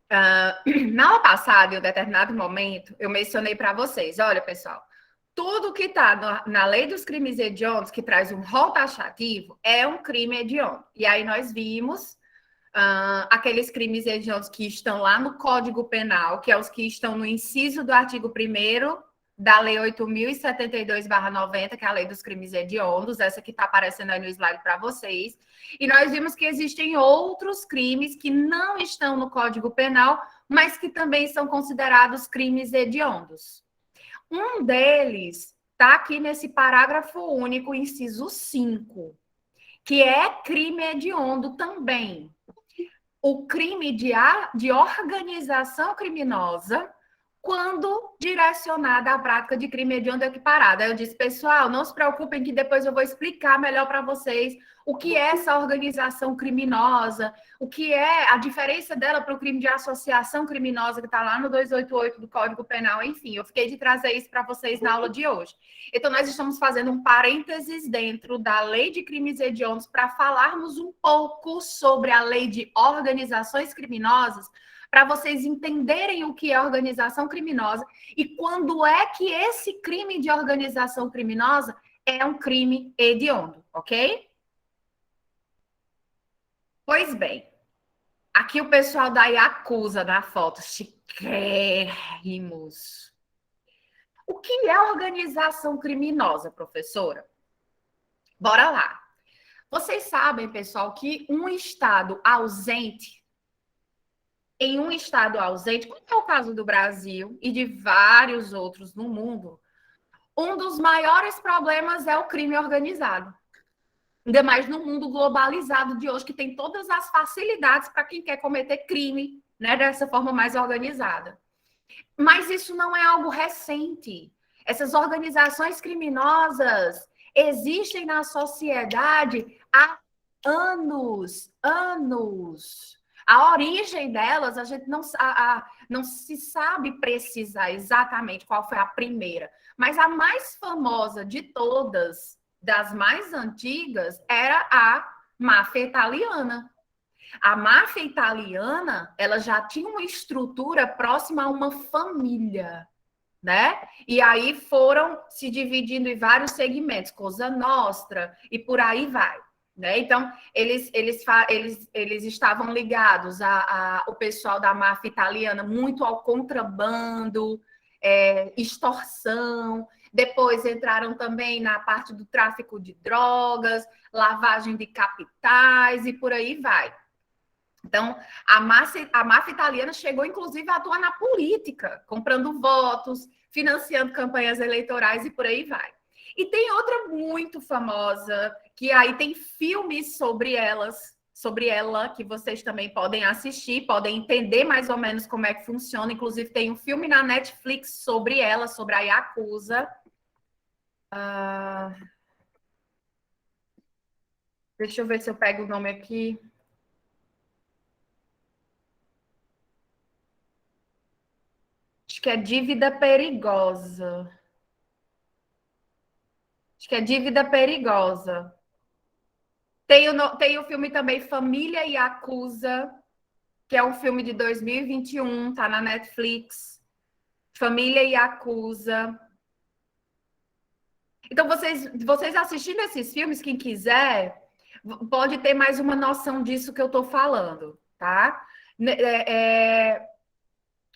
Na aula passada, em um determinado momento, eu mencionei para vocês, olha, pessoal, tudo que está na lei dos crimes hediondos, que traz um rol taxativo, é um crime hediondo. E aí nós vimos aqueles crimes hediondos que estão lá no Código Penal, que é os que estão no inciso do artigo 1º da Lei 8.072/90, que é a Lei dos Crimes Hediondos, essa que está aparecendo aí no slide para vocês. E nós vimos que existem outros crimes que não estão no Código Penal, mas que também são considerados crimes hediondos. Um deles está aqui nesse parágrafo único, inciso 5, que é crime hediondo também. O crime de organização criminosa quando direcionada à prática de crime hediondo equiparado. Aí eu disse, pessoal, não se preocupem que depois eu vou explicar melhor para vocês o que é essa organização criminosa, o que é a diferença dela para o crime de associação criminosa que está lá no 288 do Código Penal, enfim, eu fiquei de trazer isso para vocês na aula de hoje. Então, nós estamos fazendo um parênteses dentro da Lei de Crimes Hediondos para falarmos um pouco sobre a Lei de Organizações Criminosas, para vocês entenderem o que é organização criminosa e quando é que esse crime de organização criminosa é um crime hediondo, ok? Pois bem, aqui o pessoal da Yakuza na foto, chiquérrimos. O que é organização criminosa, professora? Bora lá. Vocês sabem, pessoal, que um estado ausente, como é o caso do Brasil e de vários outros no mundo, um dos maiores problemas é o crime organizado. Ainda mais no mundo globalizado de hoje, que tem todas as facilidades para quem quer cometer crime, né, dessa forma mais organizada. Mas isso não é algo recente. Essas organizações criminosas existem na sociedade há anos. A origem delas, a gente não se sabe precisar exatamente qual foi a primeira, mas a mais famosa de todas, das mais antigas, era a máfia italiana. A máfia italiana, ela já tinha uma estrutura próxima a uma família, né? E aí foram se dividindo em vários segmentos, Cosa Nostra e por aí vai. Né? Então, eles estavam ligados ao pessoal da máfia italiana muito ao contrabando, extorsão. Depois entraram também na parte do tráfico de drogas, lavagem de capitais e por aí vai. Então, a máfia italiana chegou, inclusive, a atuar na política, comprando votos, financiando campanhas eleitorais e por aí vai. E tem outra muito famosa, que aí tem filmes sobre ela, que vocês também podem assistir, podem entender mais ou menos como é que funciona. Inclusive, tem um filme na Netflix sobre ela, sobre a Yakuza. Deixa eu ver se eu pego o nome aqui. Acho que é Dívida Perigosa. Acho que é Dívida Perigosa. Tem o filme também Família Yakuza, que é um filme de 2021, tá na Netflix. Família Yakuza. Então, vocês assistindo esses filmes, quem quiser, pode ter mais uma noção disso que eu tô falando, tá?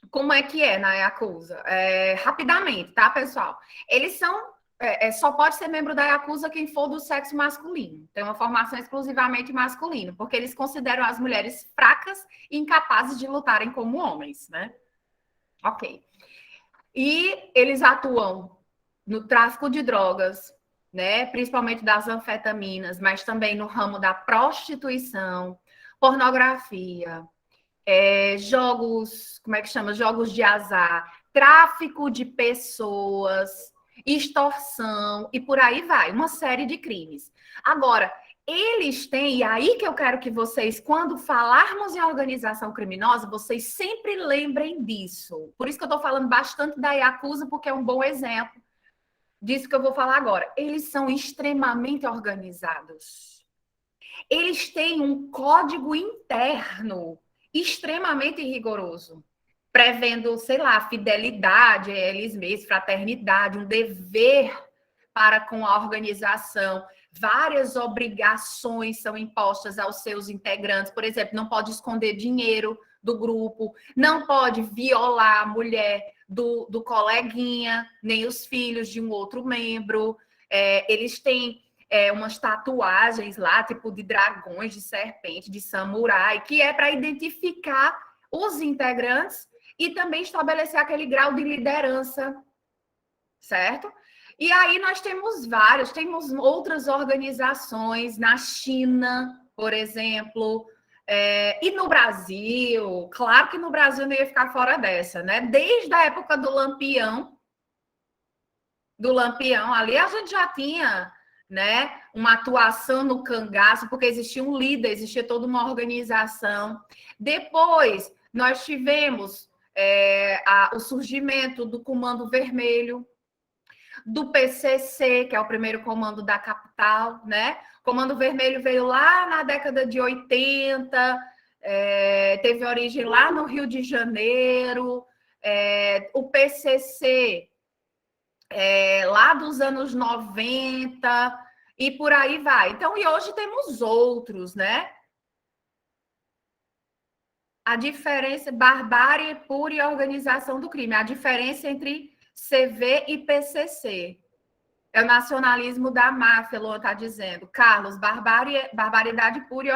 Como é que é na Yakuza? Rapidamente, tá, pessoal? Eles são. Só pode ser membro da Yakuza quem for do sexo masculino. Tem uma formação exclusivamente masculina, porque eles consideram as mulheres fracas e incapazes de lutarem como homens, né? Ok. E eles atuam no tráfico de drogas, né? Principalmente das anfetaminas, mas também no ramo da prostituição, pornografia, jogos, como é que chama? Jogos de azar, tráfico de pessoas, extorsão e por aí vai, uma série de crimes. Agora, eles têm, e aí que eu quero que vocês, quando falarmos em organização criminosa, vocês sempre lembrem disso. Por isso que eu estou falando bastante da Yakuza, porque é um bom exemplo disso que eu vou falar agora. Eles são extremamente organizados. Eles têm um código interno extremamente rigoroso, prevendo, sei lá, fidelidade a eles mesmos, fraternidade, um dever para com a organização. Várias obrigações são impostas aos seus integrantes. Por exemplo, não pode esconder dinheiro do grupo, não pode violar a mulher do coleguinha, nem os filhos de um outro membro. Eles têm umas tatuagens lá, tipo de dragões, de serpente, de samurai, que é para identificar os integrantes e também estabelecer aquele grau de liderança, certo? E aí nós temos vários, temos outras organizações na China, por exemplo, e no Brasil. Claro que no Brasil não ia ficar fora dessa, né? Desde a época do Lampião, ali a gente já tinha, né, uma atuação no cangaço, porque existia um líder, existia toda uma organização. Depois nós tivemos o surgimento do Comando Vermelho, do PCC, que é o primeiro comando da capital, né? O Comando Vermelho veio lá na década de 80, teve origem lá no Rio de Janeiro, o PCC lá dos anos 90, e por aí vai. Então, e hoje temos outros, né? A diferença, barbárie pura e organização do crime, a diferença entre CV e PCC. É o nacionalismo da máfia, Luan está dizendo. Carlos, barbaridade pura e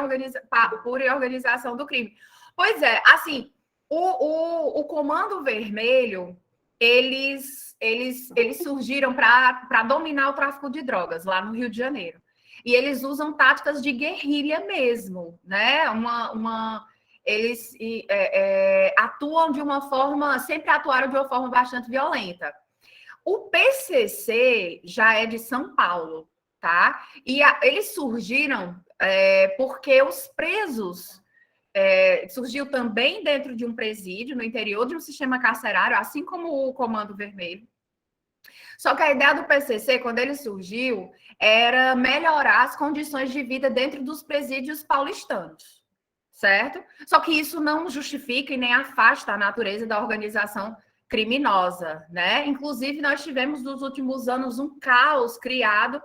organização do crime. Pois é, assim, o Comando Vermelho, eles surgiram para dominar o tráfico de drogas lá no Rio de Janeiro. E eles usam táticas de guerrilha mesmo, né? Eles atuam de uma forma, sempre atuaram de uma forma bastante violenta. O PCC já é de São Paulo, tá? E eles surgiram porque os presos surgiu também dentro de um presídio, no interior de um sistema carcerário, assim como o Comando Vermelho. Só que a ideia do PCC, quando ele surgiu, era melhorar as condições de vida dentro dos presídios paulistanos, certo? Só que isso não justifica e nem afasta a natureza da organização criminosa, né? Inclusive, nós tivemos nos últimos anos um caos criado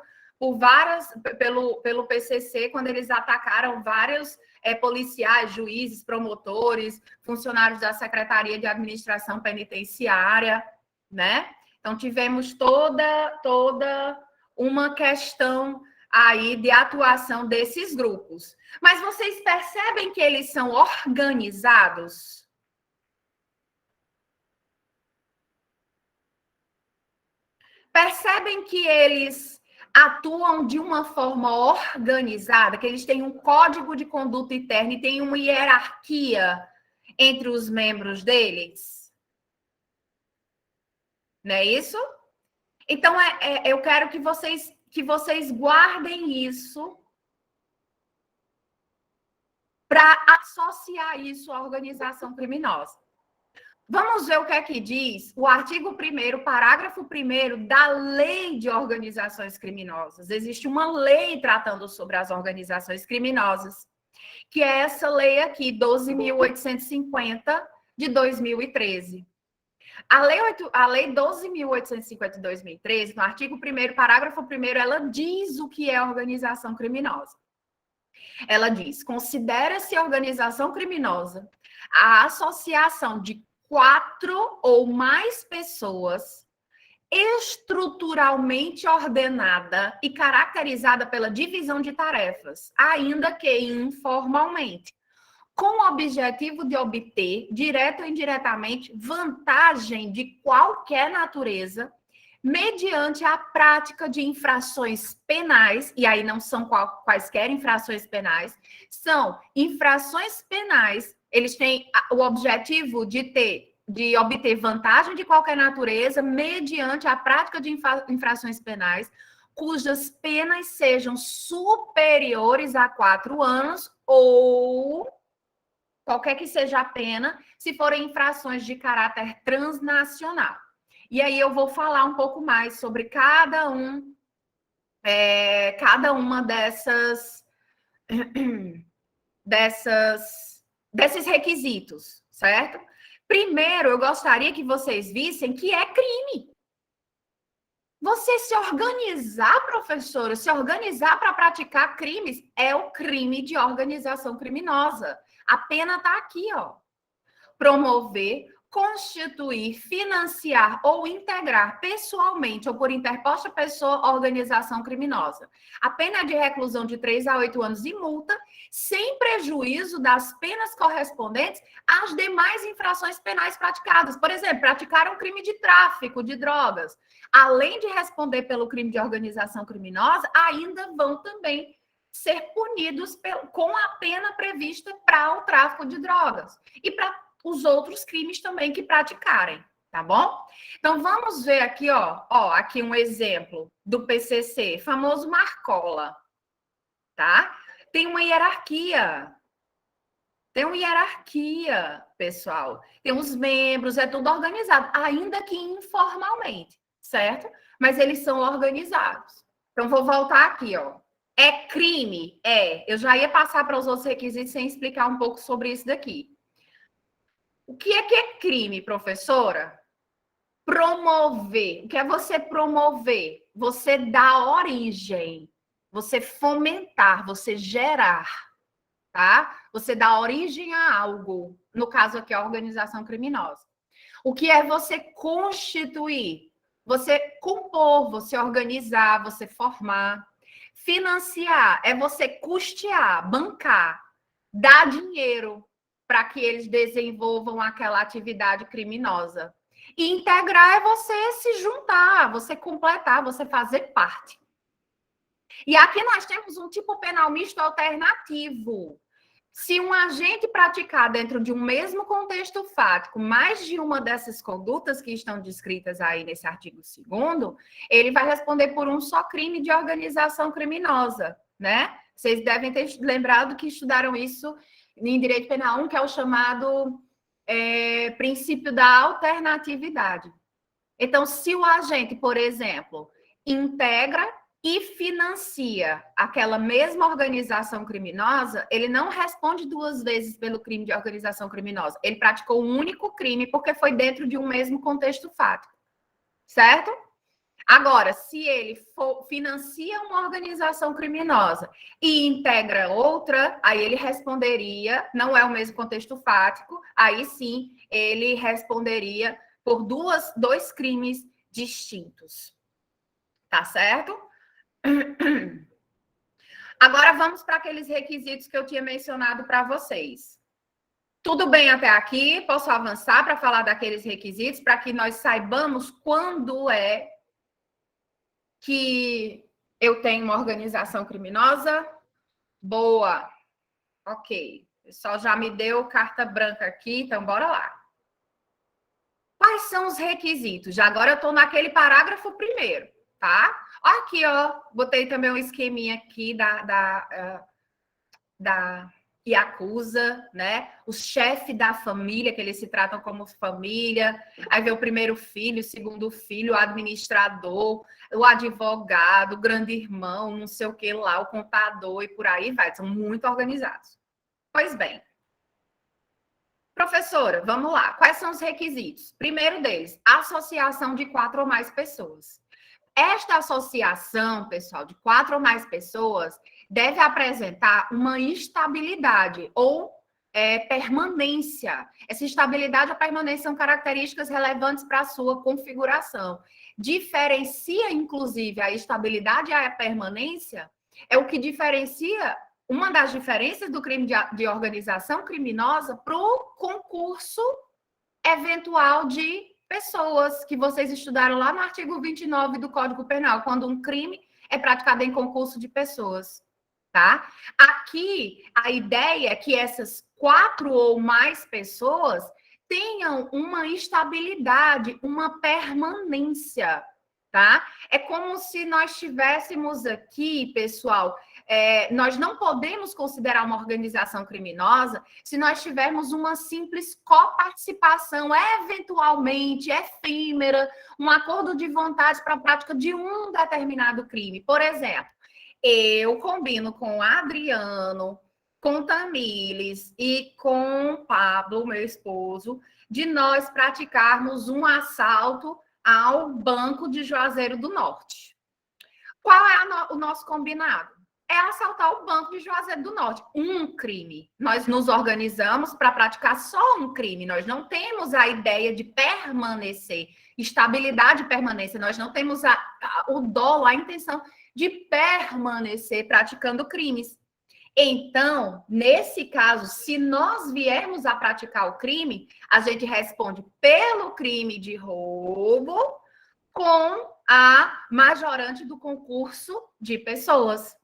pelo PCC, quando eles atacaram vários policiais, juízes, promotores, funcionários da Secretaria de Administração Penitenciária, né? Então, tivemos toda uma questão aí de atuação desses grupos. Mas vocês percebem que eles são organizados? Percebem que eles atuam de uma forma organizada, que eles têm um código de conduta interna e têm uma hierarquia entre os membros deles? Não é isso? Então, eu quero que vocês guardem isso para associar isso à organização criminosa. Vamos ver o que é que diz o artigo 1º, parágrafo 1º da Lei de Organizações Criminosas. Existe uma lei tratando sobre as organizações criminosas, que é essa lei aqui, 12.850, de 2013. A lei 12.850 de 2013, no artigo 1º, parágrafo 1º, ela diz o que é organização criminosa. Ela diz: considera-se organização criminosa a associação de 4 ou mais pessoas estruturalmente ordenada e caracterizada pela divisão de tarefas, ainda que informalmente, com o objetivo de obter, direta ou indiretamente, vantagem de qualquer natureza, mediante a prática de infrações penais, e aí não são quaisquer infrações penais, são infrações penais. Eles têm o objetivo de obter vantagem de qualquer natureza mediante a prática de infrações penais, cujas penas sejam superiores a 4 anos ou qualquer que seja a pena, se forem infrações de caráter transnacional. E aí eu vou falar um pouco mais sobre cada uma dessas desses requisitos, certo? Primeiro, eu gostaria que vocês vissem que é crime. Você se organizar, professora, se organizar para praticar crimes é o crime de organização criminosa. A pena está aqui, ó. Promover, constituir, financiar ou integrar pessoalmente ou por interposta pessoa organização criminosa. A pena é de reclusão de 3 a 8 anos e multa, sem prejuízo das penas correspondentes às demais infrações penais praticadas. Por exemplo, praticar um crime de tráfico de drogas. Além de responder pelo crime de organização criminosa, ainda vão também ser punidos com a pena prevista para o tráfico de drogas. E para os outros crimes também que praticarem, tá bom? Então, vamos ver aqui, ó, aqui um exemplo do PCC, famoso Marcola, tá? Tem uma hierarquia, pessoal. Tem os membros, é tudo organizado, ainda que informalmente, certo? Mas eles são organizados. Então, vou voltar aqui, ó. É crime? É. Eu já ia passar para os outros requisitos sem explicar um pouco sobre isso daqui. O que é crime, professora? Promover. O que é você promover? Você dar origem, você fomentar, você gerar, tá? Você dá origem a algo. No caso aqui, a organização criminosa. O que é você constituir? Você compor, você organizar, você formar. Financiar é você custear, bancar, dar dinheiro para que eles desenvolvam aquela atividade criminosa. E integrar é você se juntar, você completar, você fazer parte. E aqui nós temos um tipo penal misto alternativo. Se um agente praticar dentro de um mesmo contexto fático mais de uma dessas condutas que estão descritas aí nesse artigo 2º, ele vai responder por um só crime de organização criminosa, né? Vocês devem ter lembrado que estudaram isso em Direito Penal 1, que é o chamado princípio da alternatividade. Então, se o agente, por exemplo, integra e financia aquela mesma organização criminosa, ele não responde 2 vezes pelo crime de organização criminosa. Ele praticou um único crime porque foi dentro de um mesmo contexto fático, certo? Agora, se ele financia uma organização criminosa e integra outra, aí ele responderia, não é o mesmo contexto fático, aí sim ele responderia por 2 crimes distintos. Tá certo? Agora vamos para aqueles requisitos que eu tinha mencionado para vocês. Tudo bem até aqui? Posso avançar para falar daqueles requisitos para que nós saibamos quando é que eu tenho uma organização criminosa? Boa. Ok. O pessoal já me deu carta branca aqui, então bora lá. Quais são os requisitos? Já agora eu estou naquele parágrafo primeiro, tá? Aqui, ó, botei também um esqueminha aqui da Yakuza, né? O chefe da família, que eles se tratam como família. Aí vem o primeiro filho, o segundo filho, o administrador, o advogado, o grande irmão, não sei o que lá, o contador e por aí vai. São muito organizados. Pois bem. Professora, vamos lá. Quais são os requisitos? Primeiro deles, associação de 4 ou mais pessoas. Esta associação, pessoal, de 4 ou mais pessoas deve apresentar uma estabilidade ou permanência. Essa estabilidade ou permanência são características relevantes para a sua configuração. Diferencia, inclusive, a estabilidade e a permanência, é o que diferencia, uma das diferenças do crime de organização criminosa para o concurso eventual de pessoas que vocês estudaram lá no artigo 29 do Código Penal, quando um crime é praticado em concurso de pessoas, tá? Aqui, a ideia é que essas 4 ou mais pessoas tenham uma estabilidade, uma permanência, tá? É como se nós tivéssemos aqui, pessoal, nós não podemos considerar uma organização criminosa se nós tivermos uma simples coparticipação, eventualmente efêmera, um acordo de vontade para a prática de um determinado crime. Por exemplo, eu combino com o Adriano com Tamires e com Pablo, meu esposo, de nós praticarmos um assalto ao Banco de Juazeiro do Norte. Qual é o nosso combinado? É assaltar o Banco de Juazeiro do Norte. Um crime. Nós nos organizamos para praticar só um crime. Nós não temos a ideia de permanecer, estabilidade e permanência. Nós não temos o dolo, a intenção de permanecer praticando crimes. Então, nesse caso, se nós viermos a praticar o crime, a gente responde pelo crime de roubo com a majorante do concurso de pessoas.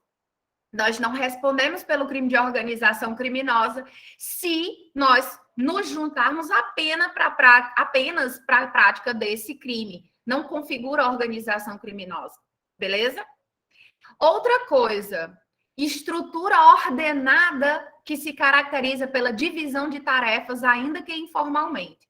Nós não respondemos pelo crime de organização criminosa se nós nos juntarmos apenas para a prática desse crime. Não configura organização criminosa, beleza? Outra coisa, estrutura ordenada que se caracteriza pela divisão de tarefas, ainda que informalmente.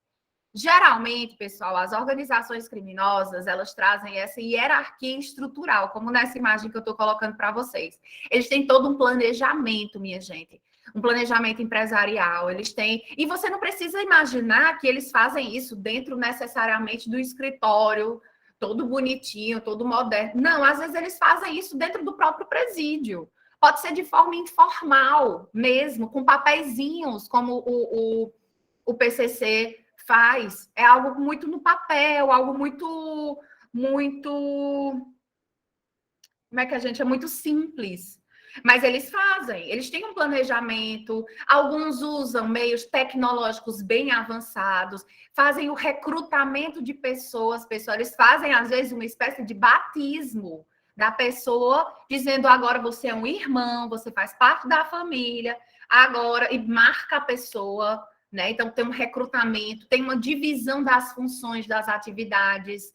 Geralmente, pessoal, as organizações criminosas, elas trazem essa hierarquia estrutural, como nessa imagem que eu estou colocando para vocês. Eles têm todo um planejamento, minha gente. Um planejamento empresarial, eles têm... E você não precisa imaginar que eles fazem isso dentro necessariamente do escritório, todo bonitinho, todo moderno. Não, às vezes eles fazem isso dentro do próprio presídio. Pode ser de forma informal mesmo, com papeizinhos, como o PCC faz. É algo muito no papel, algo muito... Como é que a gente... É muito simples. Mas eles fazem, eles têm um planejamento, alguns usam meios tecnológicos bem avançados, fazem o recrutamento de pessoas, eles fazem, às vezes, uma espécie de batismo da pessoa, dizendo agora você é um irmão, você faz parte da família, agora, e marca a pessoa, né? Então, tem um recrutamento, tem uma divisão das funções, das atividades.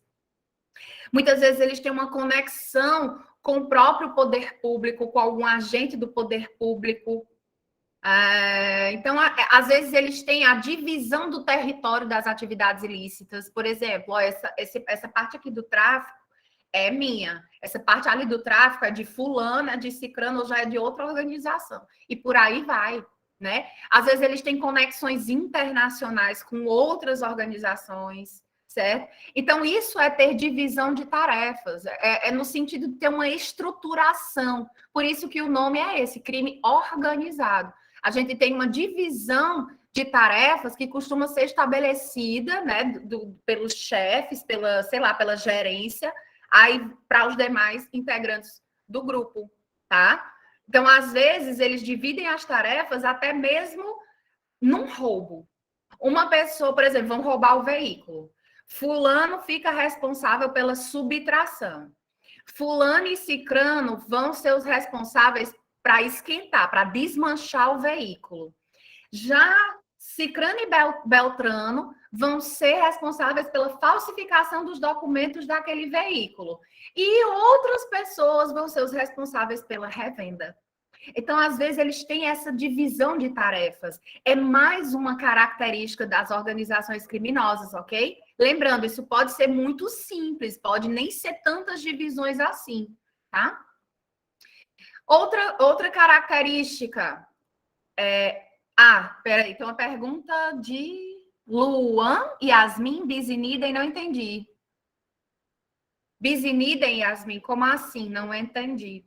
Muitas vezes eles têm uma conexão com o próprio poder público, com algum agente do poder público. Então, às vezes, eles têm a divisão do território das atividades ilícitas. Por exemplo, essa parte aqui do tráfico é minha. Essa parte ali do tráfico é de fulana, de cicrano, ou já é de outra organização. E por aí vai, né? Às vezes, eles têm conexões internacionais com outras organizações, certo? Então, isso é ter divisão de tarefas, é no sentido de ter uma estruturação. Por isso que o nome é esse, crime organizado. A gente tem uma divisão de tarefas que costuma ser estabelecida, né, pelos chefes, pela gerência, aí para os demais integrantes do grupo, tá? Então, às vezes, eles dividem as tarefas até mesmo num roubo. Uma pessoa, por exemplo, vão roubar o veículo. Fulano fica responsável pela subtração. Fulano e cicrano vão ser os responsáveis para esquentar, para desmanchar o veículo. Já cicrano e beltrano vão ser responsáveis pela falsificação dos documentos daquele veículo. E outras pessoas vão ser os responsáveis pela revenda. Então, às vezes, eles têm essa divisão de tarefas. É mais uma característica das organizações criminosas, ok? Lembrando, isso pode ser muito simples, pode nem ser tantas divisões assim, tá? Outra característica peraí, tem uma pergunta de Luan, Yasmin, Bizinidem, não entendi. Bizinidem, Yasmin, como assim? Não entendi.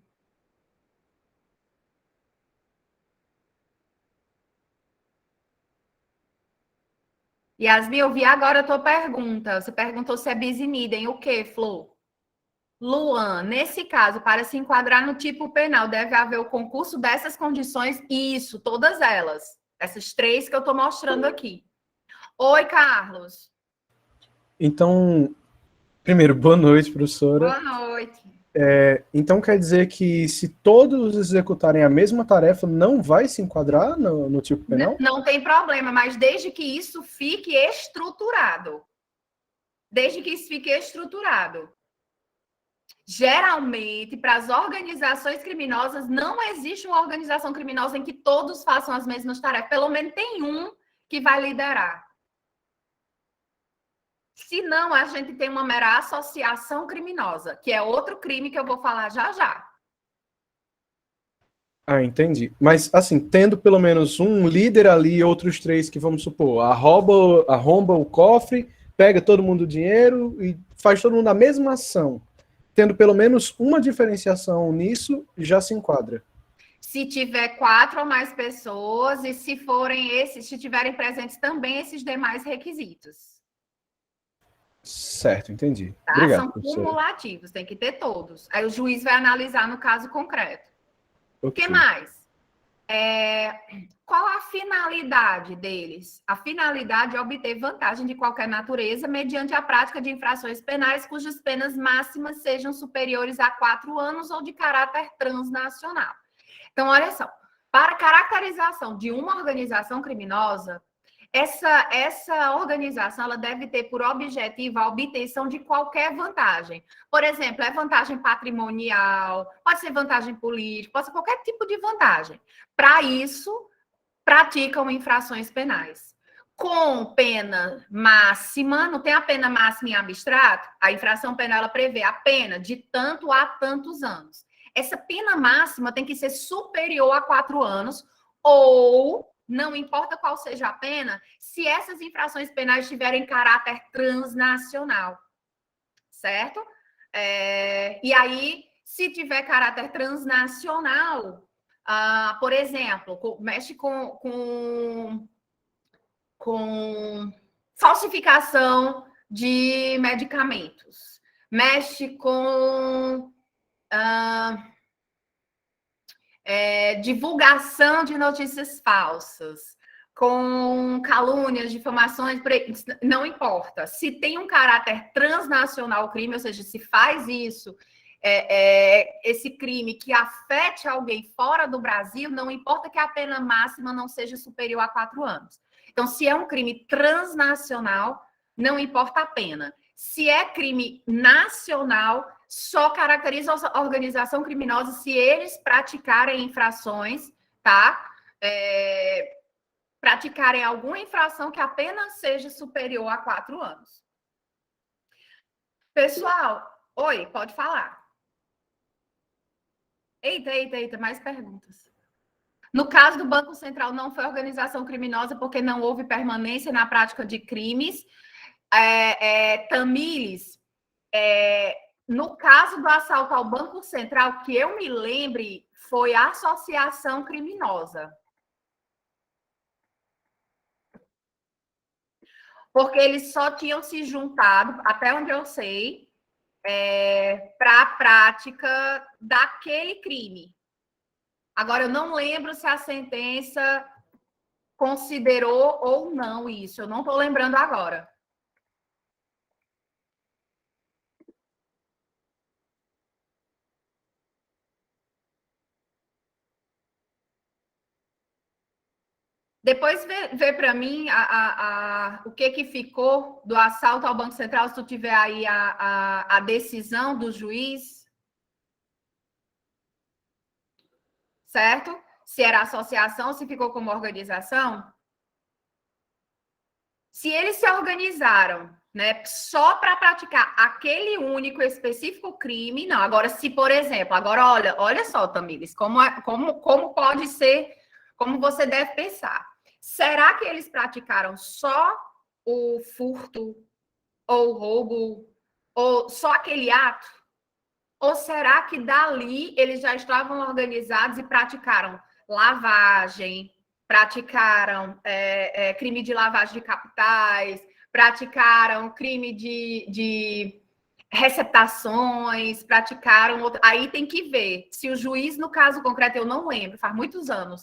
Yasmin, eu vi agora a tua pergunta. Você perguntou se é bisinidem. O quê, Flor? Luan, nesse caso, para se enquadrar no tipo penal, deve haver o concurso dessas condições? Isso, todas elas. Essas três que eu estou mostrando aqui. Oi, Carlos. Então, primeiro, boa noite, professora. Boa noite. Então quer dizer que se todos executarem a mesma tarefa, não vai se enquadrar no tipo penal? Não tem problema, mas desde que isso fique estruturado. Desde que isso fique estruturado. Geralmente, para as organizações criminosas, não existe uma organização criminosa em que todos façam as mesmas tarefas. Pelo menos tem um que vai liderar. Se não, a gente tem uma mera associação criminosa, que é outro crime que eu vou falar já já. Ah, entendi. Mas, assim, tendo pelo menos um líder ali e outros três que, vamos supor, arromba o cofre, pega todo mundo o dinheiro e faz todo mundo a mesma ação. Tendo pelo menos uma diferenciação nisso, já se enquadra. Se tiver 4 ou mais pessoas e se tiverem presentes também esses demais requisitos. Certo, entendi. Tá? Obrigado, São professor. cumulativos, tem que ter todos. Aí o juiz vai analisar no caso concreto. O que Ok. mais? Qual a finalidade deles? A finalidade é obter vantagem de qualquer natureza mediante a prática de infrações penais cujas penas máximas sejam superiores a 4 anos ou de caráter transnacional. Então, olha só, para a caracterização de uma organização criminosa, essa organização ela deve ter por objetivo a obtenção de qualquer vantagem. Por exemplo, é vantagem patrimonial, pode ser vantagem política, pode ser qualquer tipo de vantagem. Para isso, praticam infrações penais. Com pena máxima, não tem a pena máxima em abstrato? A infração penal ela prevê a pena de tanto a tantos anos. Essa pena máxima tem que ser superior a 4 anos, ou, não importa qual seja a pena, se essas infrações penais tiverem caráter transnacional, certo? E aí, se tiver caráter transnacional, por exemplo, mexe com falsificação de medicamentos, mexe com divulgação de notícias falsas, com calúnias, difamações, não importa. Se tem um caráter transnacional o crime, ou seja, se faz isso, esse crime que afete alguém fora do Brasil, não importa que a pena máxima não seja superior a 4 anos. Então, se é um crime transnacional, não importa a pena. Se é crime nacional, só caracteriza a organização criminosa se eles praticarem infrações, tá? Praticarem alguma infração que apenas seja superior a 4 anos. Pessoal, oi, pode falar. Eita, mais perguntas. No caso do Banco Central, não foi organização criminosa porque não houve permanência na prática de crimes. Tamires, no caso do assalto ao Banco Central, que eu me lembre, foi associação criminosa. Porque eles só tinham se juntado, até onde eu sei, para a prática daquele crime. Agora, eu não lembro se a sentença considerou ou não isso. Eu não estou lembrando agora. Depois vê para mim o que ficou do assalto ao Banco Central, se tu tiver aí a decisão do juiz, certo? Se era associação, se ficou como organização. Se eles se organizaram, né, só para praticar aquele único específico crime, não. Agora, se, por exemplo, agora olha só, Tamires, como pode ser, como você deve pensar. Será que eles praticaram só o furto ou o roubo ou só aquele ato? Ou será que dali eles já estavam organizados e praticaram lavagem, praticaram crime de lavagem de capitais, praticaram crime de receptações, praticaram outro. Aí tem que ver se o juiz, no caso concreto, eu não lembro, faz muitos anos,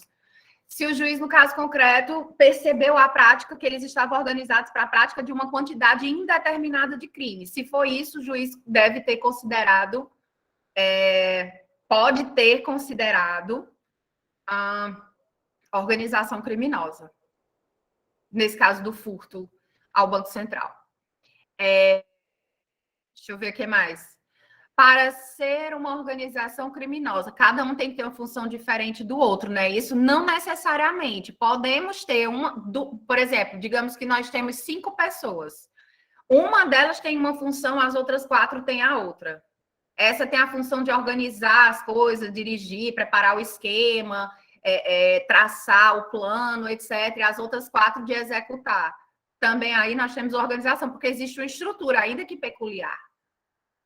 se o juiz, no caso concreto, percebeu a prática que eles estavam organizados para a prática de uma quantidade indeterminada de crimes. Se foi isso, o juiz deve ter considerado, pode ter considerado a organização criminosa, nesse caso do furto ao Banco Central. Deixa eu ver o que mais. Para ser uma organização criminosa, cada um tem que ter uma função diferente do outro, né? Isso não necessariamente. Podemos ter por exemplo, digamos que nós temos 5 pessoas. Uma delas tem uma função, as outras 4 têm a outra. Essa tem a função de organizar as coisas, dirigir, preparar o esquema, traçar o plano, etc. E as outras 4 de executar. Também aí nós temos organização, porque existe uma estrutura, ainda que peculiar.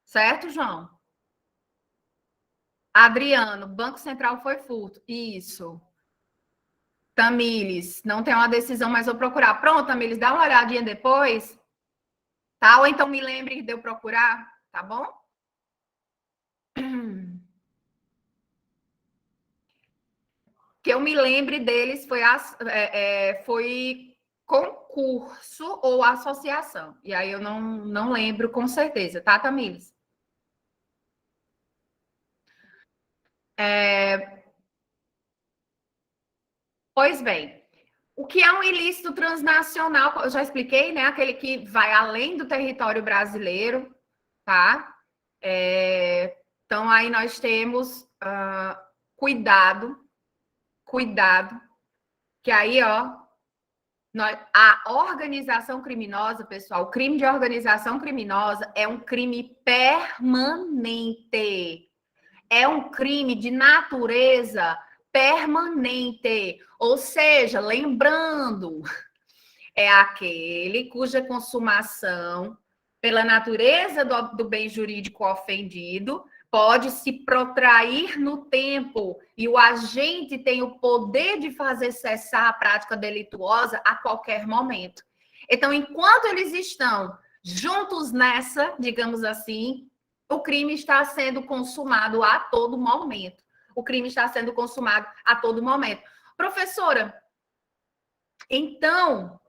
Certo, João? Adriano, Banco Central foi furto. Isso. Tamires, não tem uma decisão, mas vou procurar. Pronto, Tamires, dá uma olhadinha depois. Tá? Ou então me lembre de eu procurar, tá bom? Que eu me lembre deles foi concurso ou associação. E aí eu não lembro com certeza, tá, Tamires? Pois bem, o que é um ilícito transnacional? Eu já expliquei, né? Aquele que vai além do território brasileiro, tá? Então, aí nós temos cuidado, que aí, ó, a organização criminosa, pessoal, o crime de organização criminosa é um crime permanente. É um crime de natureza permanente. Ou seja, lembrando, é aquele cuja consumação, pela natureza do bem jurídico ofendido, pode se protrair no tempo e o agente tem o poder de fazer cessar a prática delituosa a qualquer momento. Então, enquanto eles estão juntos nessa, digamos assim, o crime está sendo consumado a todo momento. O crime está sendo consumado a todo momento. Professora, então,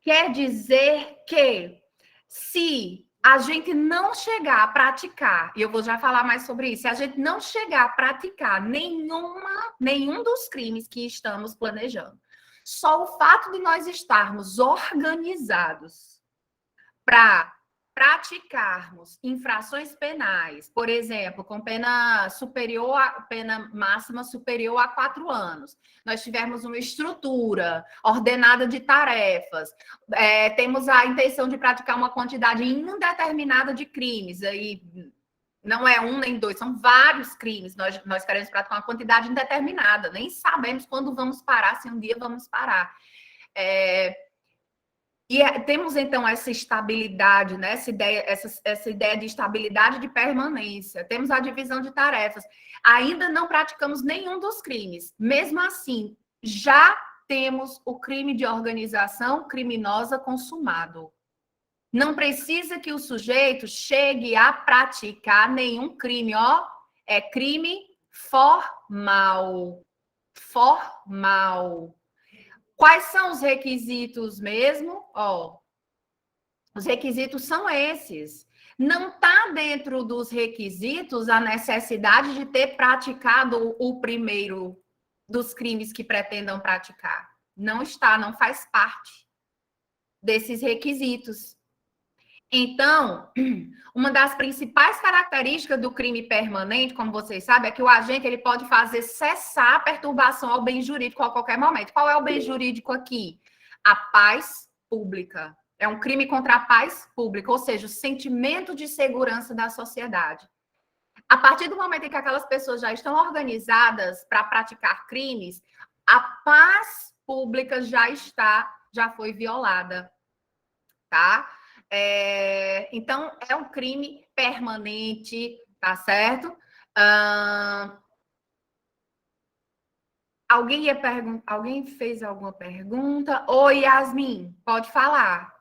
quer dizer que se a gente não chegar a praticar, e eu vou já falar mais sobre isso, se a gente não chegar a praticar nenhum dos crimes que estamos planejando, só o fato de nós estarmos organizados para praticarmos infrações penais, por exemplo, com pena máxima superior a 4 anos, nós tivermos uma estrutura ordenada de tarefas, temos a intenção de praticar uma quantidade indeterminada de crimes, aí não é um nem dois, são vários crimes, nós queremos praticar uma quantidade indeterminada, nem sabemos quando vamos parar, se um dia vamos parar. E temos, então, essa estabilidade, né? essa ideia de estabilidade de permanência. Temos a divisão de tarefas. Ainda não praticamos nenhum dos crimes. Mesmo assim, já temos o crime de organização criminosa consumado. Não precisa que o sujeito chegue a praticar nenhum crime. Ó, é crime formal. Formal. Quais são os requisitos mesmo? Ó, os requisitos são esses. Não está dentro dos requisitos a necessidade de ter praticado o primeiro dos crimes que pretendam praticar. Não está, não faz parte desses requisitos. Então, uma das principais características do crime permanente, como vocês sabem, é que o agente ele pode fazer cessar a perturbação ao bem jurídico a qualquer momento. Qual é o bem jurídico aqui? A paz pública. É um crime contra a paz pública, ou seja, o sentimento de segurança da sociedade. A partir do momento em que aquelas pessoas já estão organizadas para praticar crimes, a paz pública já foi violada, tá? Então, é um crime permanente, tá certo? Alguém fez alguma pergunta? Oi, Yasmin, pode falar.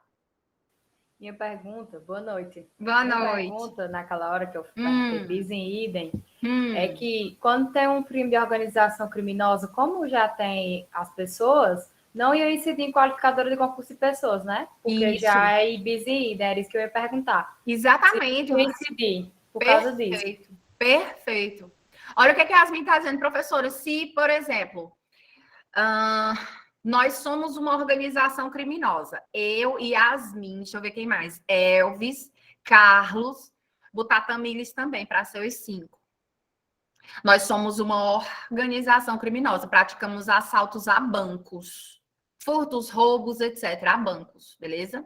Minha pergunta, boa noite. Boa Minha noite. pergunta, naquela hora que eu perguntei bis em idem, é Hum. que quando tem um crime de organização criminosa, como já tem as pessoas, não ia incidir em qualificadora de concurso de pessoas, né? Porque Isso. já é bis em idem, era isso que eu ia perguntar. Exatamente. Se ia incidir por causa disso. Perfeito. Olha o que a Yasmin está dizendo, professora. Se, por exemplo, nós somos uma organização criminosa, eu e Yasmin, deixa eu ver quem mais, Elvis, Carlos, botar Tamires também, para ser os 5. Nós somos uma organização criminosa, praticamos assaltos a bancos, furtos, roubos, etc., a bancos, beleza?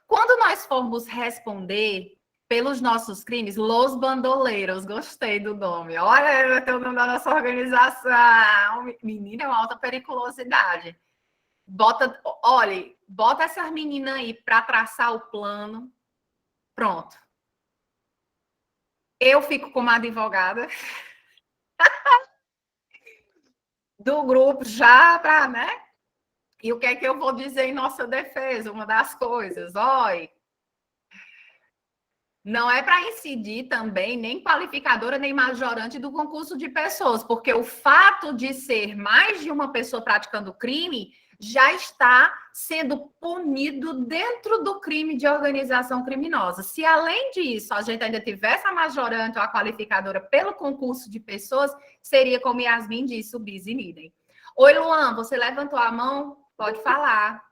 Quando nós formos responder, pelos nossos crimes, Los Bandoleiros, gostei do nome. Olha, tem o nome da nossa organização. Menina, é uma alta periculosidade. Bota essas meninas aí para traçar o plano. Pronto. Eu fico como advogada do grupo já para, né? E o que é que eu vou dizer em nossa defesa? Uma das coisas, olha, não é para incidir também nem qualificadora nem majorante do concurso de pessoas, porque o fato de ser mais de uma pessoa praticando crime já está sendo punido dentro do crime de organização criminosa. Se, além disso, a gente ainda tivesse a majorante ou a qualificadora pelo concurso de pessoas, seria, como Yasmin disse, o bis in idem. Oi, Luan, você levantou a mão? Pode falar.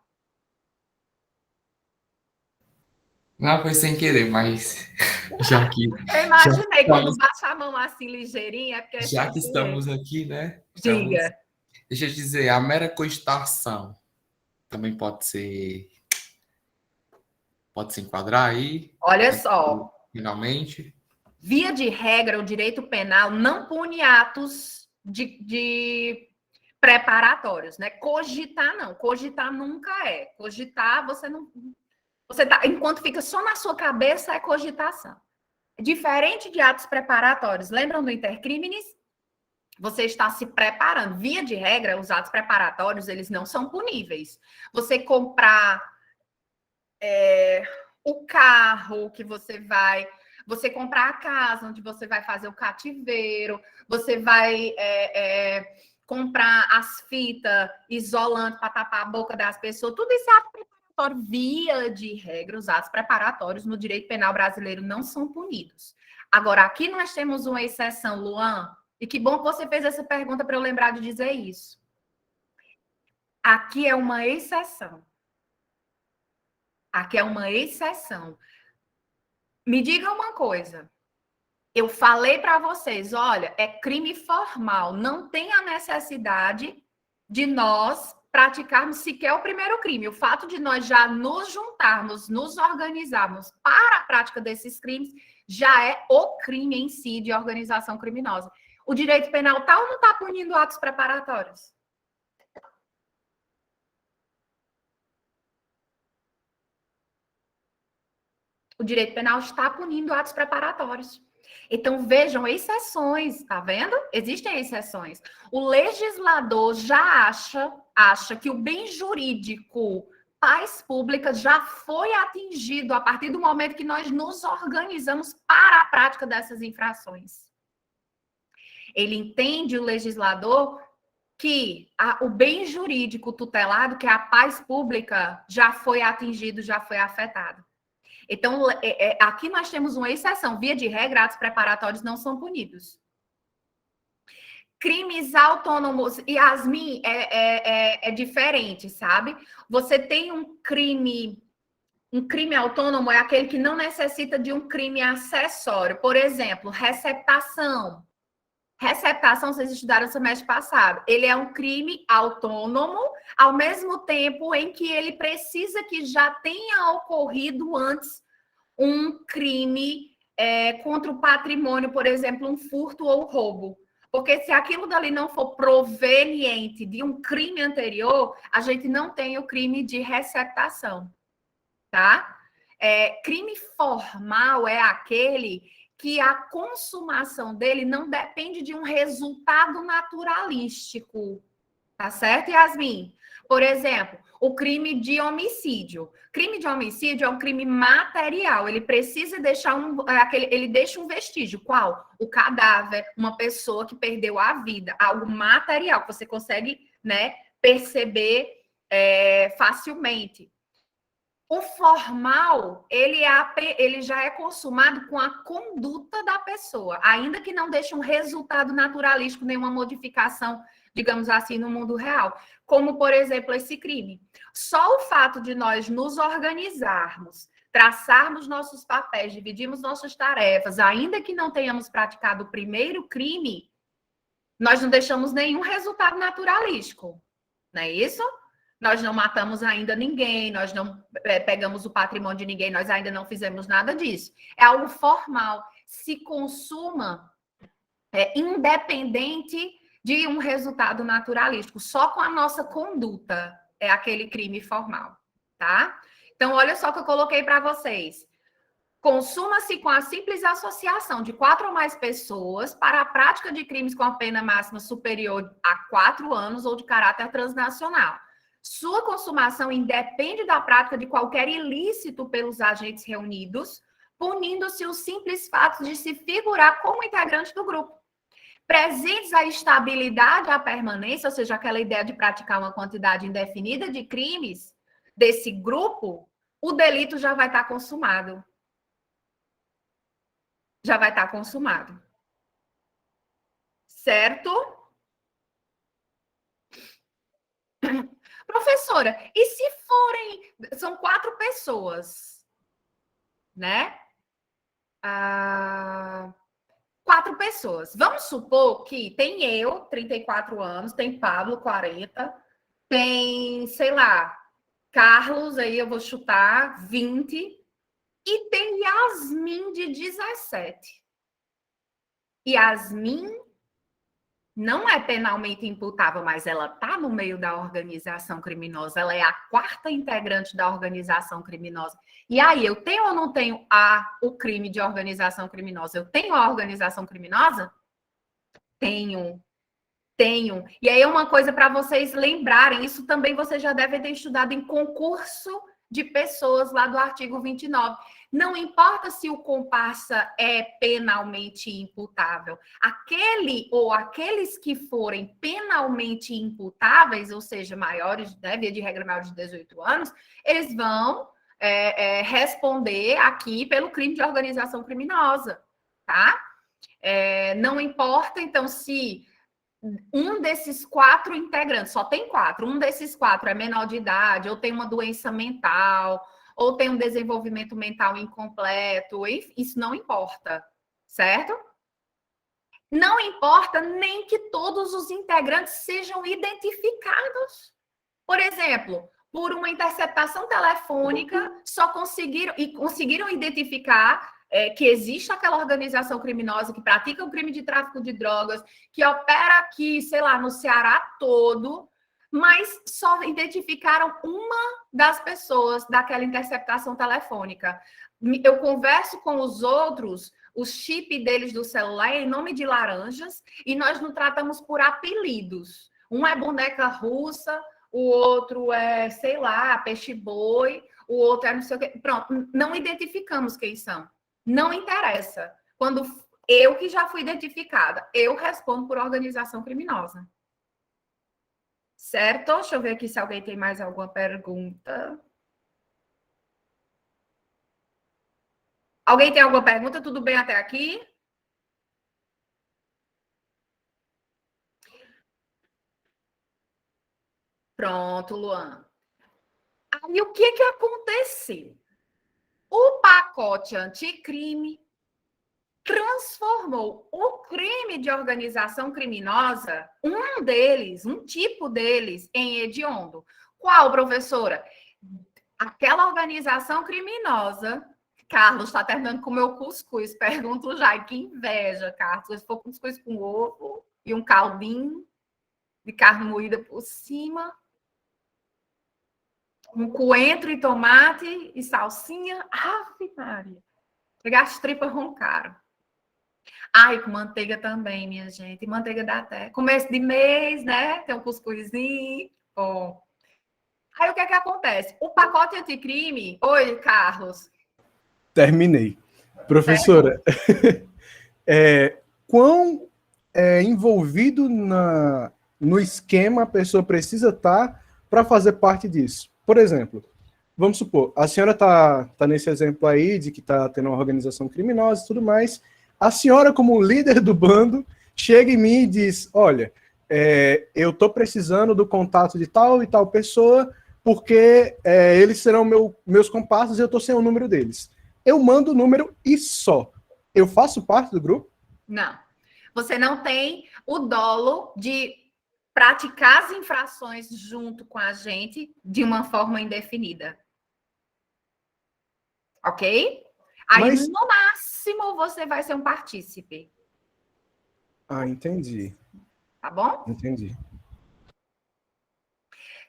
Não, foi sem querer, mas já que, Eu imaginei, quando baixa a mão assim ligeirinha, é porque é já que estamos aqui, né? Diga. Deixa eu dizer, a mera coestação também pode se enquadrar aí. Olha só. Finalmente. Via de regra, o direito penal não pune atos de preparatórios, né? Cogitar, não. Cogitar nunca é. Cogitar, você não... Você tá, enquanto fica só na sua cabeça, é cogitação. Diferente de atos preparatórios. Lembram do intercrimes? Você está se preparando. Via de regra, os atos preparatórios, eles não são puníveis. Você comprar o carro que você vai... Você comprar a casa onde você vai fazer o cativeiro, você vai comprar as fitas isolantes para tapar a boca das pessoas, tudo isso é ato preparatório. Via de regra, os atos preparatórios no direito penal brasileiro não são punidos. Agora, aqui nós temos uma exceção, Luan, e que bom que você fez essa pergunta para eu lembrar de dizer isso. Aqui é uma exceção. Aqui é uma exceção. Me diga uma coisa. Eu falei para vocês, olha, é crime formal. Não tem a necessidade de nós praticarmos sequer o primeiro crime. O fato de nós já nos juntarmos, nos organizarmos para a prática desses crimes, já é o crime em si de organização criminosa. O direito penal está ou não está punindo atos preparatórios? O direito penal está punindo atos preparatórios. Então, vejam, exceções, tá vendo? Existem exceções. O legislador já acha que o bem jurídico, paz pública, já foi atingido a partir do momento que nós nos organizamos para a prática dessas infrações. Ele entende, o legislador, que o bem jurídico tutelado, que é a paz pública, já foi atingido, já foi afetado. Então, aqui nós temos uma exceção. Via de regra, atos preparatórios não são punidos. Crimes autônomos, Yasmin, é diferente, sabe? Você tem um crime autônomo, é aquele que não necessita de um crime acessório. Por exemplo, receptação. Receptação, vocês estudaram no semestre passado. Ele é um crime autônomo, ao mesmo tempo em que ele precisa que já tenha ocorrido antes um crime contra o patrimônio, por exemplo, um furto ou roubo. Porque se aquilo dali não for proveniente de um crime anterior, a gente não tem o crime de receptação, tá? Crime formal é aquele que a consumação dele não depende de um resultado naturalístico. Tá certo, Yasmin? Por exemplo, o crime de homicídio. Crime de homicídio é um crime material. Ele precisa deixar ele deixa um vestígio. Qual? O cadáver, uma pessoa que perdeu a vida. Algo material que você consegue, né, perceber facilmente. O formal, ele já é consumado com a conduta da pessoa, ainda que não deixe um resultado naturalístico, nenhuma modificação, digamos assim, no mundo real. Como, por exemplo, esse crime. Só o fato de nós nos organizarmos, traçarmos nossos papéis, dividirmos nossas tarefas, ainda que não tenhamos praticado o primeiro crime, nós não deixamos nenhum resultado naturalístico. Não é isso? nós não matamos ainda ninguém, nós não pegamos o patrimônio de ninguém, nós ainda não fizemos nada disso. É algo formal. Se consuma independente de um resultado naturalístico, só com a nossa conduta é aquele crime formal, tá? Então, olha só o que eu coloquei para vocês. Consuma-se com a simples associação de 4 ou mais pessoas para a prática de crimes com a pena máxima superior a 4 anos ou de caráter transnacional. Sua consumação independe da prática de qualquer ilícito pelos agentes reunidos, punindo-se o simples fato de se figurar como integrante do grupo. Presentes a estabilidade e a permanência, ou seja, aquela ideia de praticar uma quantidade indefinida de crimes desse grupo, o delito já vai estar consumado. Já vai estar consumado. Certo? Professora, e se forem... São 4 pessoas, né? 4 pessoas. Vamos supor que tem eu, 34 anos, tem Pablo, 40, tem, sei lá, Carlos, aí eu vou chutar, 20, e tem Yasmin, de 17. Yasmin não é penalmente imputável, mas ela está no meio da organização criminosa, ela é a 4ª integrante da organização criminosa. E aí, eu tenho ou não tenho o crime de organização criminosa? Eu tenho a organização criminosa? Tenho. E aí, uma coisa para vocês lembrarem, isso também vocês já devem ter estudado em concurso de pessoas lá do artigo 29. Não importa se o comparsa é penalmente imputável. Aquele ou aqueles que forem penalmente imputáveis, ou seja, maiores, né, via de regra maiores de 18 anos, eles vão responder aqui pelo crime de organização criminosa, tá? Não importa, então, se um desses 4 integrantes, só tem 4, um desses 4 é menor de idade, ou tem uma doença mental, ou tem um desenvolvimento mental incompleto, isso não importa, certo? Não importa nem que todos os integrantes sejam identificados. Por exemplo, por uma interceptação telefônica, conseguiram identificar que existe aquela organização criminosa que pratica o crime de tráfico de drogas, que opera aqui, sei lá, no Ceará todo, mas só identificaram uma das pessoas daquela interceptação telefônica. Eu converso com os outros, o chip deles do celular é em nome de laranjas, e nós nos tratamos por apelidos. Um é boneca russa, o outro é, sei lá, peixe-boi, o outro é não sei o quê. Pronto, não identificamos quem são. Não interessa. Quando eu que já fui identificada, eu respondo por organização criminosa. Certo? Deixa eu ver aqui se alguém tem mais alguma pergunta. Alguém tem alguma pergunta? Tudo bem até aqui? Pronto, Luan. Aí o que aconteceu? O pacote anticrime transformou o crime de organização criminosa, um tipo deles, em hediondo. Qual, professora? Aquela organização criminosa. Carlos está terminando com o meu cuscuz. Pergunto já, que inveja, Carlos. Se for cuscuz com ovo e um caldinho de carne moída por cima, um coentro e tomate e salsinha. Ave Maria. Pegar as tripas roncaram. Ai, com manteiga também, minha gente. Manteiga dá até. Começo de mês, né? Tem um cuscuzinho. Bom. Aí o que acontece? O pacote anticrime... Oi, Carlos. Terminei. Professora, quão envolvido no esquema a pessoa precisa estar para fazer parte disso? Por exemplo, vamos supor, a senhora tá nesse exemplo aí de que está tendo uma organização criminosa e tudo mais. A senhora, como líder do bando, chega em mim e diz, olha, eu estou precisando do contato de tal e tal pessoa, porque eles serão meus comparsas e eu estou sem o número deles. Eu mando o número e só. Eu faço parte do grupo? Não. Você não tem o dolo de praticar as infrações junto com a gente de uma forma indefinida. Ok? Aí, Mas- no máximo, você vai ser um partícipe. Ah, entendi. Tá bom? Entendi.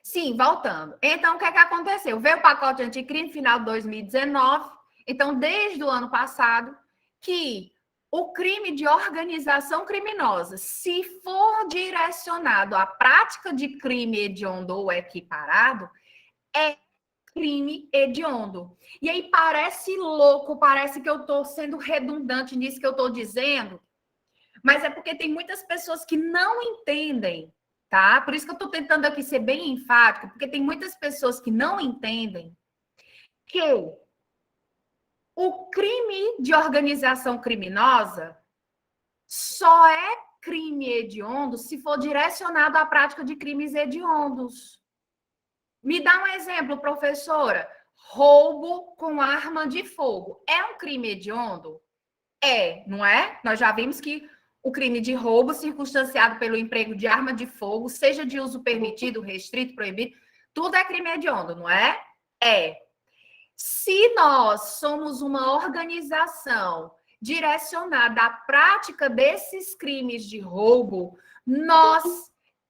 Sim, voltando. Então, o que é que aconteceu? Veio o pacote anticrime final de 2019. Então, desde o ano passado, que o crime de organização criminosa, se for direcionado à prática de crime hediondo ou equiparado, é crime hediondo. E aí parece louco, parece que eu estou sendo redundante nisso que eu estou dizendo, mas é porque tem muitas pessoas que não entendem, tá? Por isso que eu estou tentando aqui ser bem enfático, porque tem muitas pessoas que não entendem que o crime de organização criminosa só é crime hediondo se for direcionado à prática de crimes hediondos. Me dá um exemplo, professora. Roubo com arma de fogo. É um crime hediondo? É, não é? Nós já vimos que o crime de roubo circunstanciado pelo emprego de arma de fogo, seja de uso permitido, restrito, proibido, tudo é crime hediondo, não é? É. Se nós somos uma organização direcionada à prática desses crimes de roubo, nós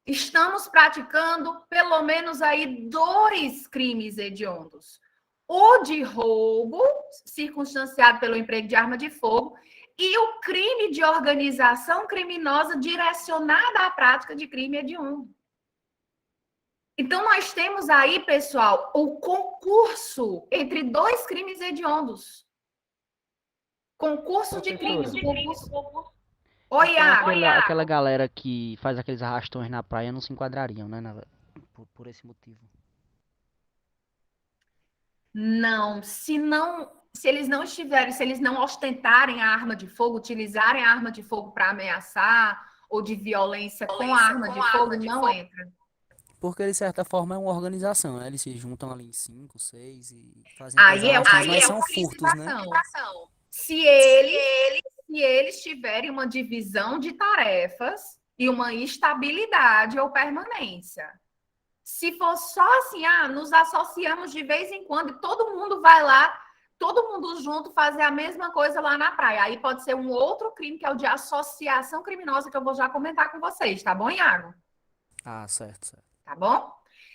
estamos praticando pelo menos aí 2 crimes hediondos. O de roubo, circunstanciado pelo emprego de arma de fogo, e o crime de organização criminosa direcionada à prática de crime hediondo. Então, nós temos aí, pessoal, o concurso entre 2 crimes hediondos. Concurso de crimes. Oi, Iago. Aquela galera que faz aqueles arrastões na praia não se enquadrariam, né? Por esse motivo. Não, se eles não estiverem, se eles não ostentarem a arma de fogo, utilizarem a arma de fogo para ameaçar ou de violência com a arma de fogo, não entra. Porque, de certa forma, é uma organização, né? Eles se juntam ali em 5, 6 e fazem Aí é mas são furtos, né? Se eles tiverem uma divisão de tarefas e uma estabilidade ou permanência. Se for só assim, nos associamos de vez em quando e todo mundo vai lá, todo mundo junto fazer a mesma coisa lá na praia. Aí pode ser um outro crime, que é o de associação criminosa, que eu vou já comentar com vocês, tá bom, Iago? Ah, certo. Tá bom?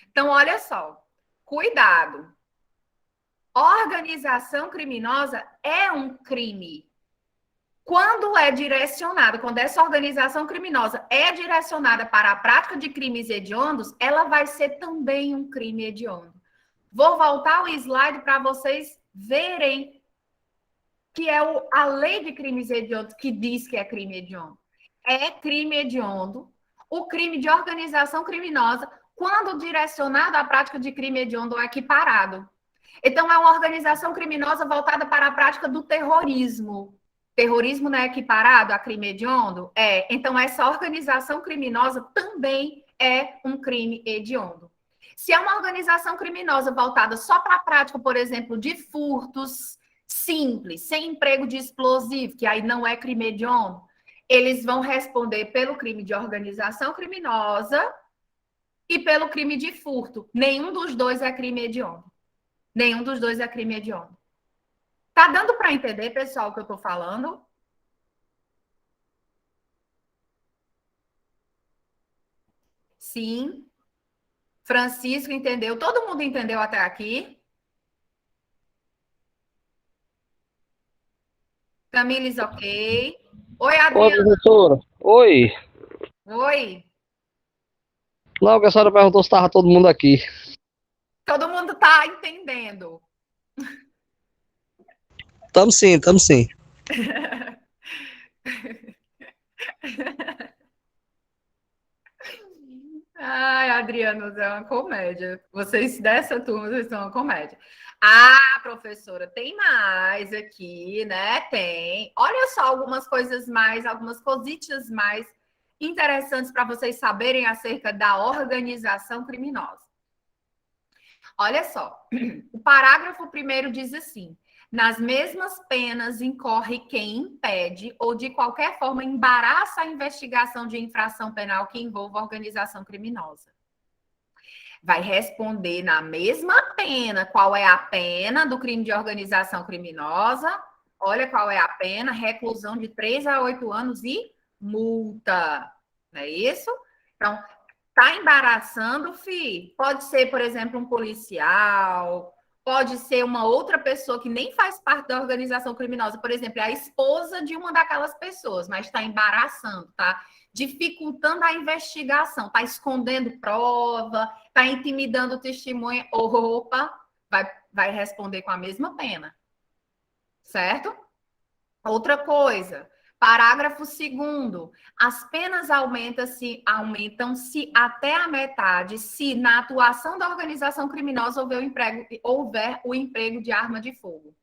Então, olha só. Cuidado. Organização criminosa é um crime. Quando é direcionada, quando essa organização criminosa é direcionada para a prática de crimes hediondos, ela vai ser também um crime hediondo. Vou voltar o slide para vocês verem que é a lei de crimes hediondos que diz que é crime hediondo. É crime hediondo o crime de organização criminosa quando direcionado à prática de crime hediondo ou equiparado. Então, é uma organização criminosa voltada para a prática do terrorismo. Terrorismo não é equiparado a crime hediondo? É. Então, essa organização criminosa também é um crime hediondo. Se é uma organização criminosa voltada só para a prática, por exemplo, de furtos simples, sem emprego de explosivo, que aí não é crime hediondo, eles vão responder pelo crime de organização criminosa e pelo crime de furto. Nenhum dos dois é crime hediondo. Nenhum dos dois é crime hediondo. Tá dando para entender, pessoal, o que eu tô falando? Sim. Francisco entendeu. Todo mundo entendeu até aqui? Camilis, ok. Oi, Oi, Adriana. professora. Oi. Oi. Não, que a senhora perguntou se estava todo mundo aqui. Todo mundo tá entendendo. Tamo sim, tamo sim. Ai, Adriano, é uma comédia. Vocês dessa turma, vocês são uma comédia. Ah, professora, tem mais aqui, né? Tem. Olha só algumas coisas mais, algumas cositas mais interessantes para vocês saberem acerca da organização criminosa. Olha só, o parágrafo 1º diz assim: Nas mesmas penas incorre quem impede ou de qualquer forma embaraça a investigação de infração penal que envolva organização criminosa. Vai responder na mesma pena. Qual é a pena do crime de organização criminosa? Olha qual é a pena: reclusão de 3 a 8 anos e multa. Não é isso? Então, tá embaraçando, fi? Pode ser, por exemplo, um policial, pode ser uma outra pessoa que nem faz parte da organização criminosa, por exemplo, a esposa de uma daquelas pessoas, mas está embaraçando, tá dificultando a investigação, está escondendo prova, está intimidando testemunha, opa, vai responder com a mesma pena. Certo? Outra coisa, parágrafo 2º, as penas aumentam-se até a metade se na atuação da organização criminosa houver o emprego de arma de fogo.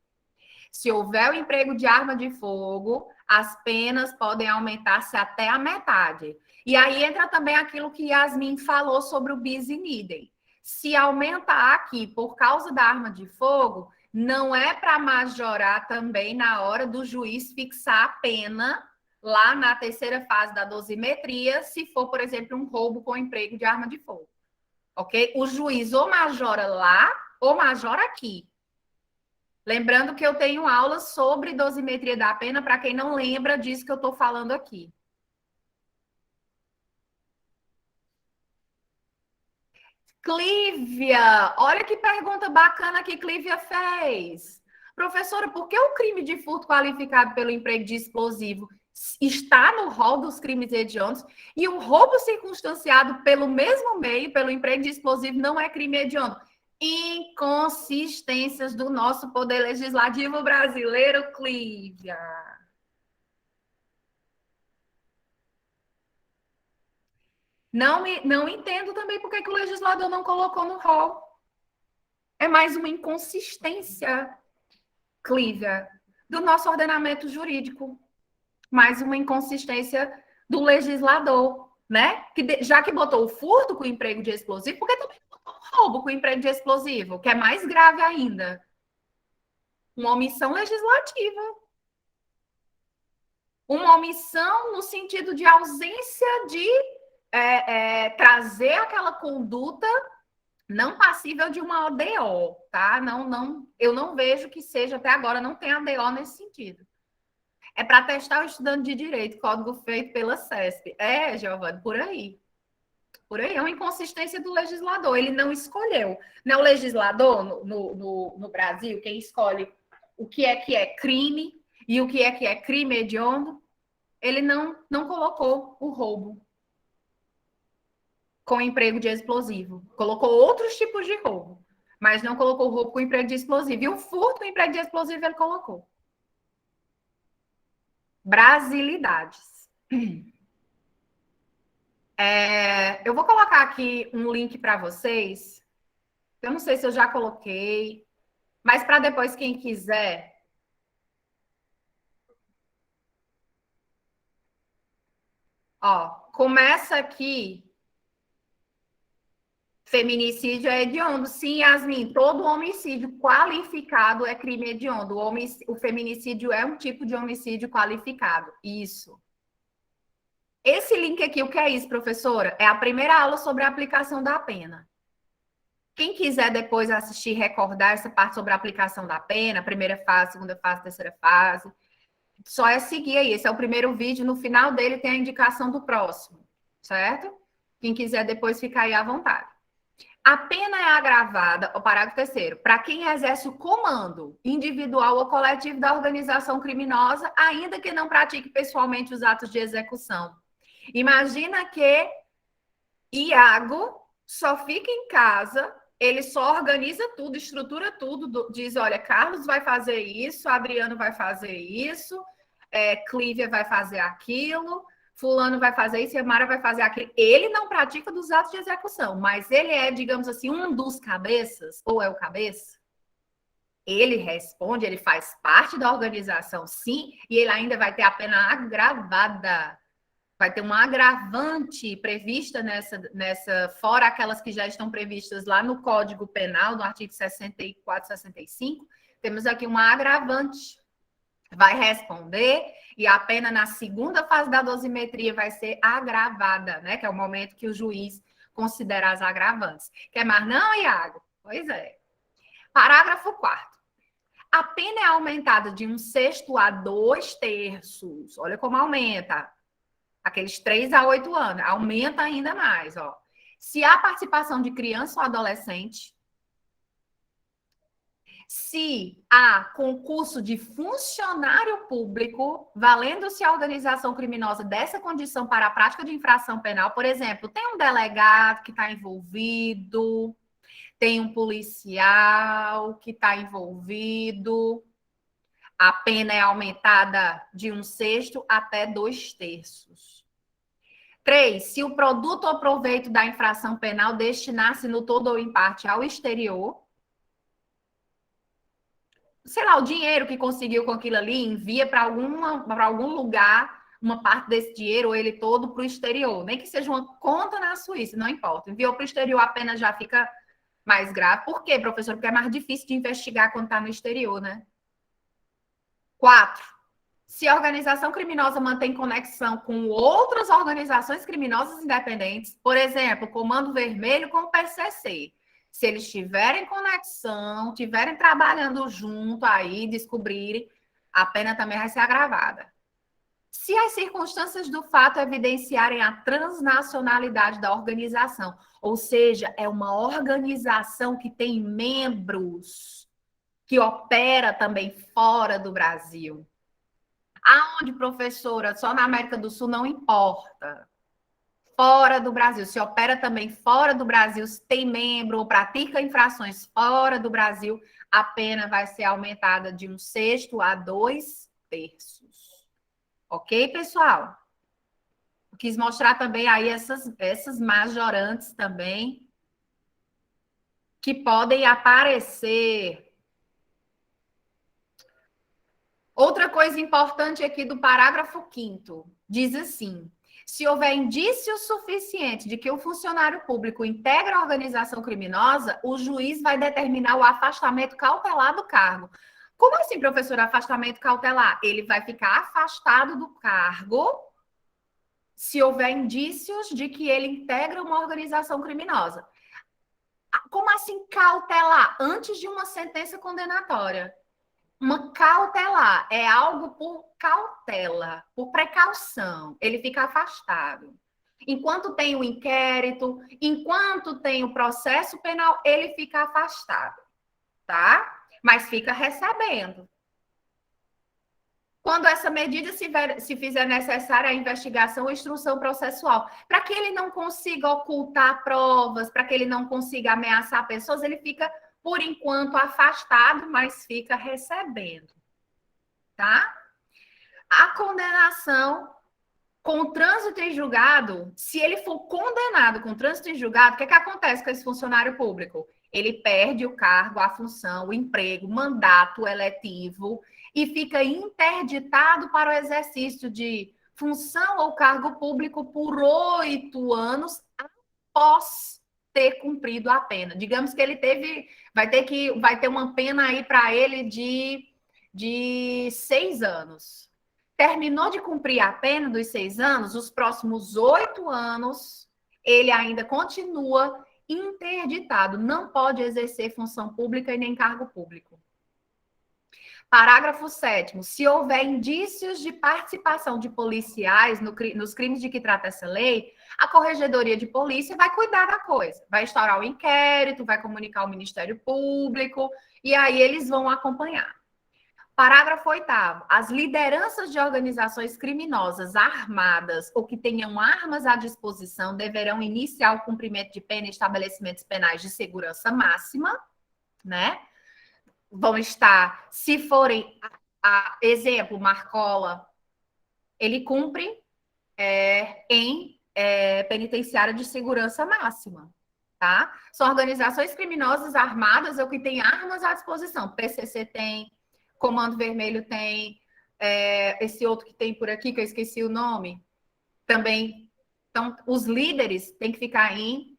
Se houver o emprego de arma de fogo, as penas podem aumentar-se até a metade. E aí entra também aquilo que Yasmin falou sobre o bis in idem. Se aumentar aqui por causa da arma de fogo, não é para majorar também na hora do juiz fixar a pena lá na terceira fase da dosimetria, se for, por exemplo, um roubo com emprego de arma de fogo. Ok? O juiz ou majora lá ou majora aqui. Lembrando que eu tenho aula sobre dosimetria da pena, para quem não lembra disso que eu estou falando aqui. Clívia, olha que pergunta bacana que Clívia fez. Professora, por que o crime de furto qualificado pelo emprego de explosivo está no rol dos crimes hediondos e o roubo circunstanciado pelo mesmo meio, pelo emprego de explosivo, não é crime hediondo? Inconsistências do nosso poder legislativo brasileiro, Clívia. Não entendo também por que o legislador não colocou no rol. É mais uma inconsistência, Clívia, do nosso ordenamento jurídico. Mais uma inconsistência do legislador, né? Já que botou o furto com emprego de explosivo, por que também botou o roubo com emprego de explosivo? Que é mais grave ainda. Uma omissão legislativa. Uma omissão no sentido de ausência de trazer aquela conduta não passível de uma ODO, tá? Eu não vejo que seja, até agora, não tem ADO nesse sentido. É para testar o estudante de direito, código feito pela CESP. Giovanni, por aí. Por aí, é uma inconsistência do legislador. Ele não escolheu. Não é o legislador no Brasil quem escolhe o que é crime e o que é crime hediondo. Ele não colocou o roubo com emprego de explosivo. Colocou outros tipos de roubo, mas não colocou o roubo com emprego de explosivo. E o furto com emprego de explosivo ele colocou. Brasilidades. Eu vou colocar aqui um link para vocês. Eu não sei se eu já coloquei, mas para depois, quem quiser. Ó, começa aqui. Feminicídio é hediondo. Sim, Yasmin, todo homicídio qualificado é crime hediondo. O feminicídio é um tipo de homicídio qualificado. Isso. Esse link aqui, o que é isso, professora? É a primeira aula sobre a aplicação da pena. Quem quiser depois assistir, recordar essa parte sobre a aplicação da pena, primeira fase, segunda fase, terceira fase, só é seguir aí. Esse é o primeiro vídeo. No final dele tem a indicação do próximo, certo? Quem quiser depois ficar aí à vontade. A pena é agravada, o parágrafo 3º, para quem exerce o comando individual ou coletivo da organização criminosa, ainda que não pratique pessoalmente os atos de execução. Imagina que Iago só fica em casa, ele só organiza tudo, estrutura tudo, diz, olha, Carlos vai fazer isso, Adriano vai fazer isso, Clívia vai fazer aquilo, fulano vai fazer isso e a Mara vai fazer aquilo. Ele não pratica dos atos de execução, mas ele é, digamos assim, um dos cabeças, ou é o cabeça. Ele responde, ele faz parte da organização, sim, e ele ainda vai ter a pena agravada. vai ter uma agravante prevista fora aquelas que já estão previstas lá no Código Penal, no artigo 64, 65, temos aqui uma agravante. Vai responder e a pena na segunda fase da dosimetria vai ser agravada, né? Que é o momento que o juiz considera as agravantes. Quer mais não, Iago? Pois é. Parágrafo 4º. A pena é aumentada de 1/6 a 2/3. Olha como aumenta. Aqueles 3 a 8 anos. Aumenta ainda mais, ó. Se há participação de criança ou adolescente, se há concurso de funcionário público, valendo-se a organização criminosa dessa condição para a prática de infração penal, por exemplo, tem um delegado que está envolvido, tem um policial que está envolvido, a pena é aumentada de 1/6 até 2/3. 3, se o produto ou proveito da infração penal destinar-se no todo ou em parte ao exterior, sei lá, o dinheiro que conseguiu com aquilo ali, envia para algum lugar uma parte desse dinheiro, ou ele todo para o exterior. Nem que seja uma conta na Suíça, não importa. Enviou para o exterior, a pena já fica mais grave. Por quê, professor? Porque é mais difícil de investigar quando está no exterior, né? 4, se a organização criminosa mantém conexão com outras organizações criminosas independentes, por exemplo, Comando Vermelho com o PCC, se eles tiverem conexão, tiverem trabalhando junto aí, descobrirem, a pena também vai ser agravada. Se as circunstâncias do fato evidenciarem a transnacionalidade da organização, ou seja, é uma organização que tem membros, que opera também fora do Brasil. Aonde, professora? Só na América do Sul não importa. Fora do Brasil, se opera também fora do Brasil, se tem membro ou pratica infrações fora do Brasil, a pena vai ser aumentada de 1/6 a 2/3. Ok, pessoal? Quis mostrar também aí essas majorantes também que podem aparecer. Outra coisa importante aqui do parágrafo 5º, diz assim: se houver indício suficiente de que o funcionário público integra a organização criminosa, o juiz vai determinar o afastamento cautelar do cargo. Como assim, professor, afastamento cautelar? Ele vai ficar afastado do cargo se houver indícios de que ele integra uma organização criminosa. Como assim cautelar? Antes de uma sentença condenatória. Uma cautelar é algo por cautela, por precaução. Ele fica afastado. Enquanto tem o inquérito, enquanto tem o processo penal, ele fica afastado, tá? Mas fica recebendo. Quando essa medida se fizer necessária a investigação ou instrução processual, para que ele não consiga ocultar provas, para que ele não consiga ameaçar pessoas, ele fica, por enquanto, afastado, mas fica recebendo, tá? A condenação com trânsito em julgado, se ele for condenado com trânsito em julgado, o que acontece com esse funcionário público? Ele perde o cargo, a função, o emprego, o mandato eletivo e fica interditado para o exercício de função ou cargo público por 8 anos após ter cumprido a pena. Digamos que ele vai ter uma pena aí para ele de 6 anos. Terminou de cumprir a pena dos 6 anos, os próximos 8 anos, ele ainda continua interditado, não pode exercer função pública e nem cargo público. Parágrafo 7º. Se houver indícios de participação de policiais nos crimes de que trata essa lei, a Corregedoria de Polícia vai cuidar da coisa. Vai instaurar o inquérito, vai comunicar ao Ministério Público, e aí eles vão acompanhar. Parágrafo 8º. As lideranças de organizações criminosas armadas ou que tenham armas à disposição deverão iniciar o cumprimento de pena em estabelecimentos penais de segurança máxima, né? Vão estar, se forem, exemplo, Marcola, ele cumpre em penitenciária de segurança máxima, tá? São organizações criminosas armadas ou que têm armas à disposição. PCC tem, Comando Vermelho tem, esse outro que tem por aqui, que eu esqueci o nome, também. Então, os líderes têm que ficar em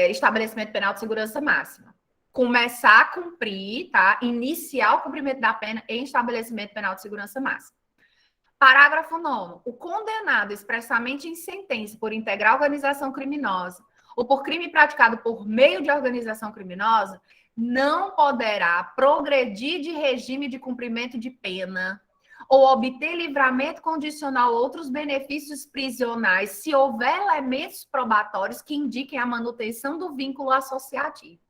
estabelecimento penal de segurança máxima. Começar a cumprir, tá? Iniciar o cumprimento da pena em estabelecimento penal de segurança máxima. Parágrafo 9º. O condenado expressamente em sentença por integrar organização criminosa ou por crime praticado por meio de organização criminosa não poderá progredir de regime de cumprimento de pena ou obter livramento condicional ou outros benefícios prisionais se houver elementos probatórios que indiquem a manutenção do vínculo associativo.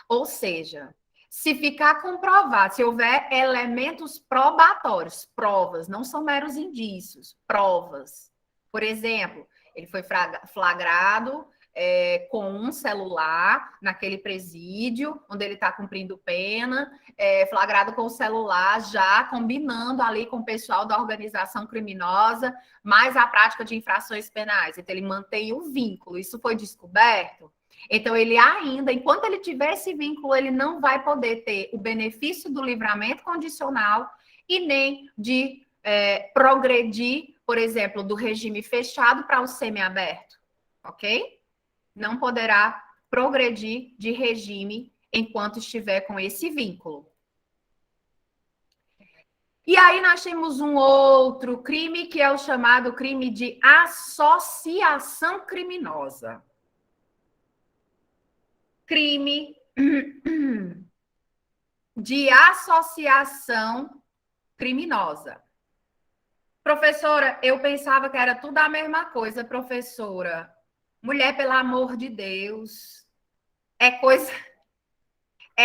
Ou seja, se ficar comprovado, se houver elementos probatórios, provas, não são meros indícios, provas. Por exemplo, ele foi flagrado com um celular naquele presídio, onde ele está cumprindo pena, flagrado com o celular já combinando ali com o pessoal da organização criminosa, mais a prática de infrações penais. Então, ele mantém o vínculo. Isso foi descoberto. Então, ele ainda, enquanto ele tiver esse vínculo, ele não vai poder ter o benefício do livramento condicional e nem de progredir, por exemplo, do regime fechado para o semiaberto, ok? Não poderá progredir de regime enquanto estiver com esse vínculo. E aí nós temos um outro crime, que é o chamado crime de associação criminosa. Crime de associação criminosa. Professora, eu pensava que era tudo a mesma coisa, professora. Mulher, pelo amor de Deus. É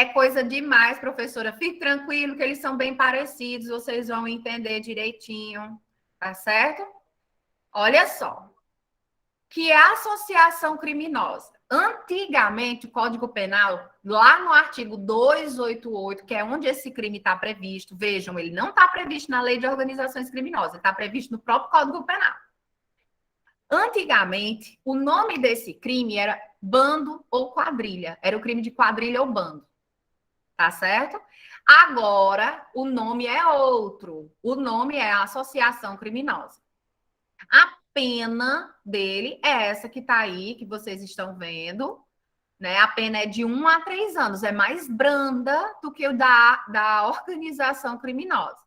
coisa demais, professora. Fique tranquilo que eles são bem parecidos, vocês vão entender direitinho, tá certo? Olha só. Que é associação criminosa. Antigamente, o Código Penal, lá no artigo 288, que é onde esse crime está previsto, vejam, ele não está previsto na Lei de Organizações Criminosas, está previsto no próprio Código Penal. Antigamente, o nome desse crime era bando ou quadrilha. Era o crime de quadrilha ou bando. Tá certo? Agora, o nome é outro. O nome é associação criminosa. A pena dele é essa que está aí, que vocês estão vendo, né? A pena é de 1 a 3 anos, é mais branda do que o da organização criminosa.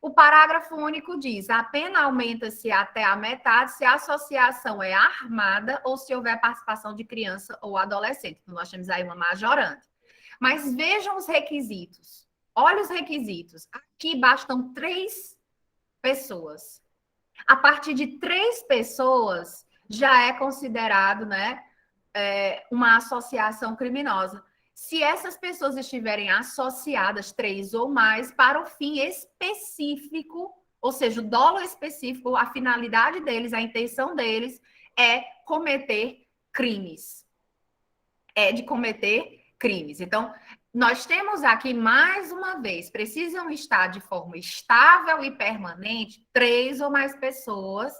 O parágrafo único diz: a pena aumenta-se até a metade se a associação é armada ou se houver participação de criança ou adolescente. Então, nós temos aí uma majorante. Mas vejam os requisitos. Olha os requisitos. Aqui bastam 3 pessoas. A partir de 3 pessoas já é considerado, né, uma associação criminosa. Se essas pessoas estiverem associadas, 3 ou mais, para o fim específico, ou seja, o dolo específico, a finalidade deles, a intenção deles é cometer crimes. É de cometer crimes. Então, nós temos aqui, mais uma vez, precisam estar de forma estável e permanente 3 ou mais pessoas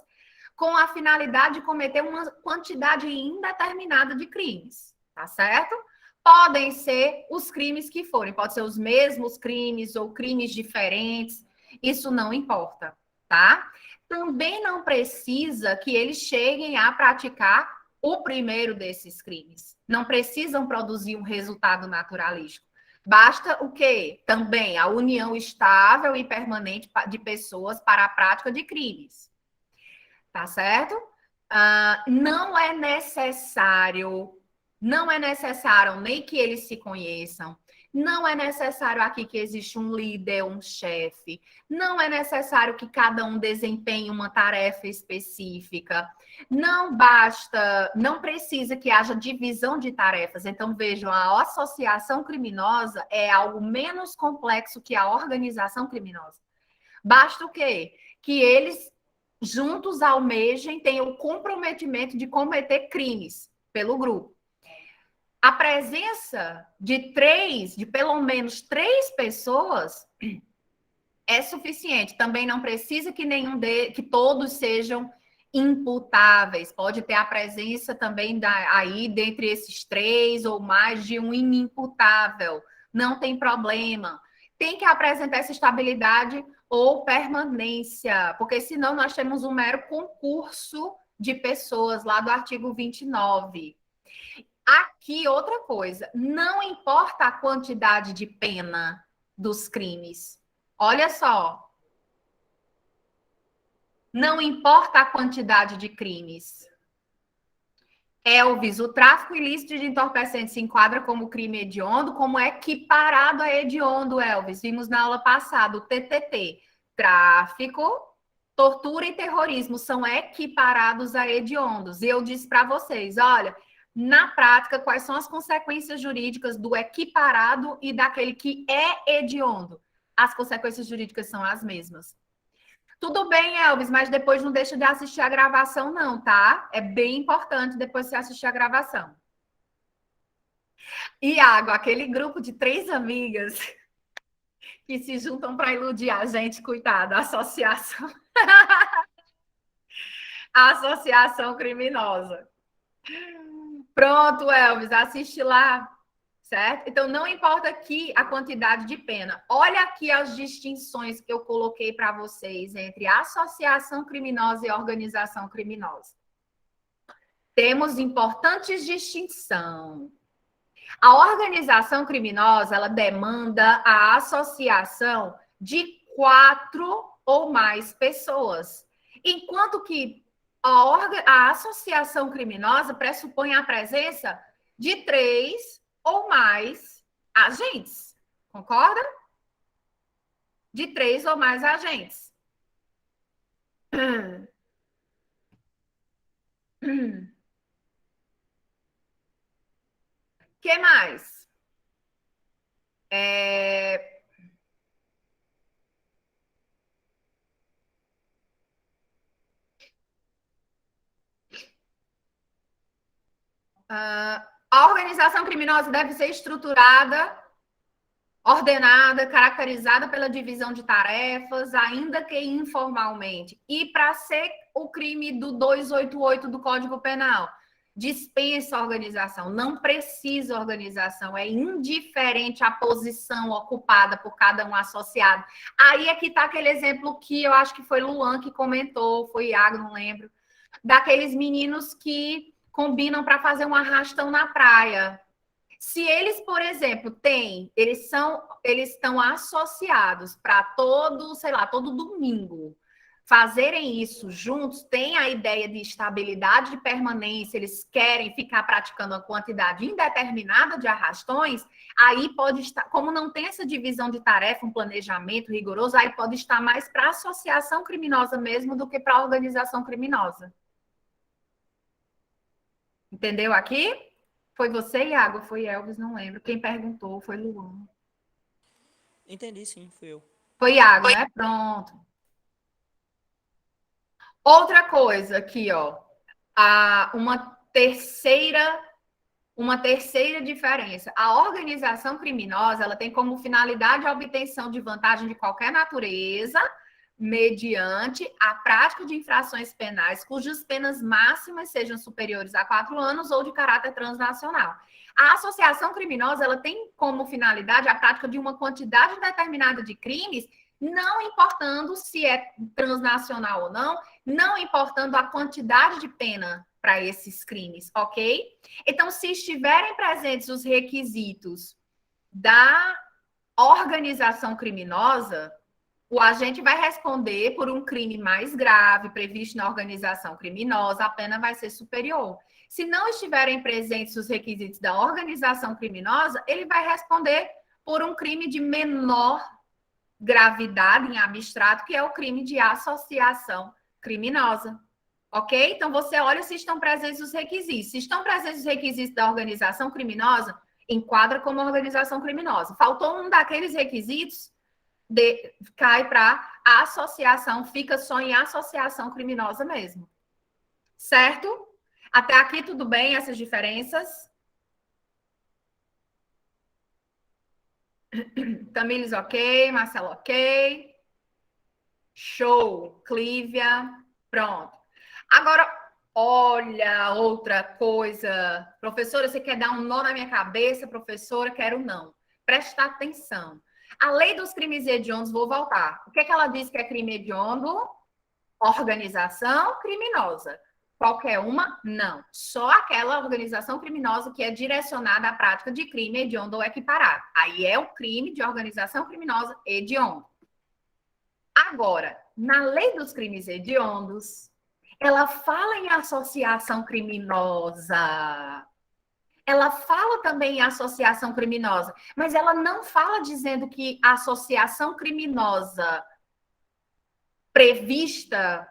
com a finalidade de cometer uma quantidade indeterminada de crimes, tá certo? Podem ser os crimes que forem, pode ser os mesmos crimes ou crimes diferentes, isso não importa, tá? Também não precisa que eles cheguem a praticar o primeiro desses crimes. Não precisam produzir um resultado naturalístico. Basta o quê? Também a união estável e permanente de pessoas para a prática de crimes. Tá certo? Não é necessário nem que eles se conheçam, não é necessário aqui que exista um líder, um chefe, não é necessário que cada um desempenhe uma tarefa específica, não precisa que haja divisão de tarefas. Então, vejam, a associação criminosa é algo menos complexo que a organização criminosa. Basta o quê? Que eles juntos almejem, tenham o comprometimento de cometer crimes pelo grupo. A presença de pelo menos 3 pessoas é suficiente. Também não precisa que todos sejam imputáveis. Pode ter a presença também aí, dentre esses 3 ou mais, de um inimputável. Não tem problema. Tem que apresentar essa estabilidade ou permanência, porque senão nós temos um mero concurso de pessoas lá do artigo 29. Aqui, outra coisa, não importa a quantidade de pena dos crimes. Olha só. Não importa a quantidade de crimes. Elvis, o tráfico ilícito de entorpecentes se enquadra como crime hediondo, como é equiparado a hediondo, Elvis. Vimos na aula passada, o TTT. Tráfico, tortura e terrorismo são equiparados a hediondos. E eu disse para vocês, olha, na prática, quais são as consequências jurídicas do equiparado e daquele que é hediondo? As consequências jurídicas são as mesmas. Tudo bem, Elvis, mas depois não deixa de assistir a gravação, não, tá? É bem importante depois você assistir a gravação. Iago, aquele grupo de 3 amigas que se juntam para iludir a gente, coitado, associação. Associação criminosa. Pronto, Elvis, assiste lá. Certo? Então, não importa aqui a quantidade de pena. Olha aqui as distinções que eu coloquei para vocês entre associação criminosa e organização criminosa. Temos importantes distinções. A organização criminosa, ela demanda a associação de 4 ou mais pessoas. Enquanto que a associação criminosa pressupõe a presença de 3 ou mais agentes. Concorda? De 3 ou mais agentes. Que mais? A organização criminosa deve ser estruturada, ordenada, caracterizada pela divisão de tarefas, ainda que informalmente. E para ser o crime do 288 do Código Penal, dispensa a organização, não precisa organização, é indiferente a posição ocupada por cada um associado. Aí é que está aquele exemplo que eu acho que foi Luan que comentou, foi Iago, não lembro, daqueles meninos que combinam para fazer um arrastão na praia. Se eles, por exemplo, eles estão associados para todo domingo fazerem isso juntos, tem a ideia de estabilidade de permanência, eles querem ficar praticando uma quantidade indeterminada de arrastões, aí pode estar, como não tem essa divisão de tarefa, um planejamento rigoroso, aí pode estar mais para associação criminosa mesmo do que para organização criminosa. Entendeu aqui? Foi você, Iago? Foi Elvis? Não lembro. Quem perguntou foi Luan. Entendi, sim, fui eu. Foi Iago, né? Pronto. Outra coisa aqui, ó. Uma terceira diferença. A organização criminosa, ela tem como finalidade a obtenção de vantagem de qualquer natureza, mediante a prática de infrações penais cujas penas máximas sejam superiores a 4 anos ou de caráter transnacional. A associação criminosa, ela tem como finalidade a prática de uma quantidade determinada de crimes, não importando se é transnacional ou não importando a quantidade de pena para esses crimes, ok? Então, se estiverem presentes os requisitos da organização criminosa, o agente vai responder por um crime mais grave previsto na organização criminosa, a pena vai ser superior. Se não estiverem presentes os requisitos da organização criminosa, ele vai responder por um crime de menor gravidade em abstrato, que é o crime de associação criminosa. Ok? Então, você olha se estão presentes os requisitos. Se estão presentes os requisitos da organização criminosa, enquadra como organização criminosa. Faltou um daqueles requisitos, cai para a associação, fica só em associação criminosa mesmo. Certo? Até aqui tudo bem, essas diferenças? Tamires ok, Marcelo ok. Show, Clívia, pronto. Agora, olha outra coisa. Professora, você quer dar um nó na minha cabeça? Professora, quero não. Presta atenção. A lei dos crimes hediondos, vou voltar. O que é que ela diz que é crime hediondo? Organização criminosa. Qualquer uma? Não. Só aquela organização criminosa que é direcionada à prática de crime hediondo ou equiparado. Aí é o crime de organização criminosa hediondo. Agora, na lei dos crimes hediondos, ela fala em associação criminosa. Ela fala também em associação criminosa, mas ela não fala dizendo que a associação criminosa prevista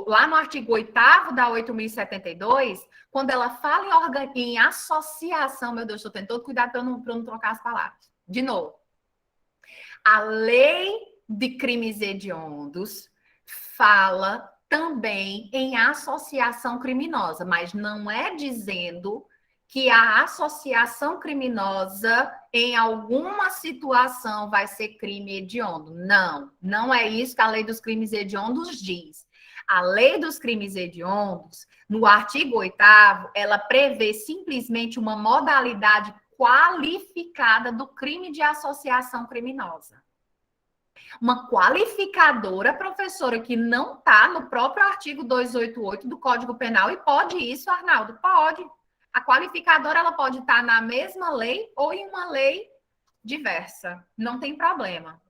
lá no artigo 8º da 8.072, quando ela fala em associação, meu Deus, estou tendo todo cuidado para não trocar as palavras. De novo, a lei de crimes hediondos fala também em associação criminosa, mas não é dizendo que a associação criminosa em alguma situação vai ser crime hediondo. Não, não é isso que a lei dos crimes hediondos diz. A lei dos crimes hediondos, no artigo 8º, ela prevê simplesmente uma modalidade qualificada do crime de associação criminosa. Uma qualificadora, professora, que não está no próprio artigo 288 do Código Penal, e pode isso, Arnaldo? Pode. A qualificadora, ela pode estar na mesma lei ou em uma lei diversa. Não tem problema.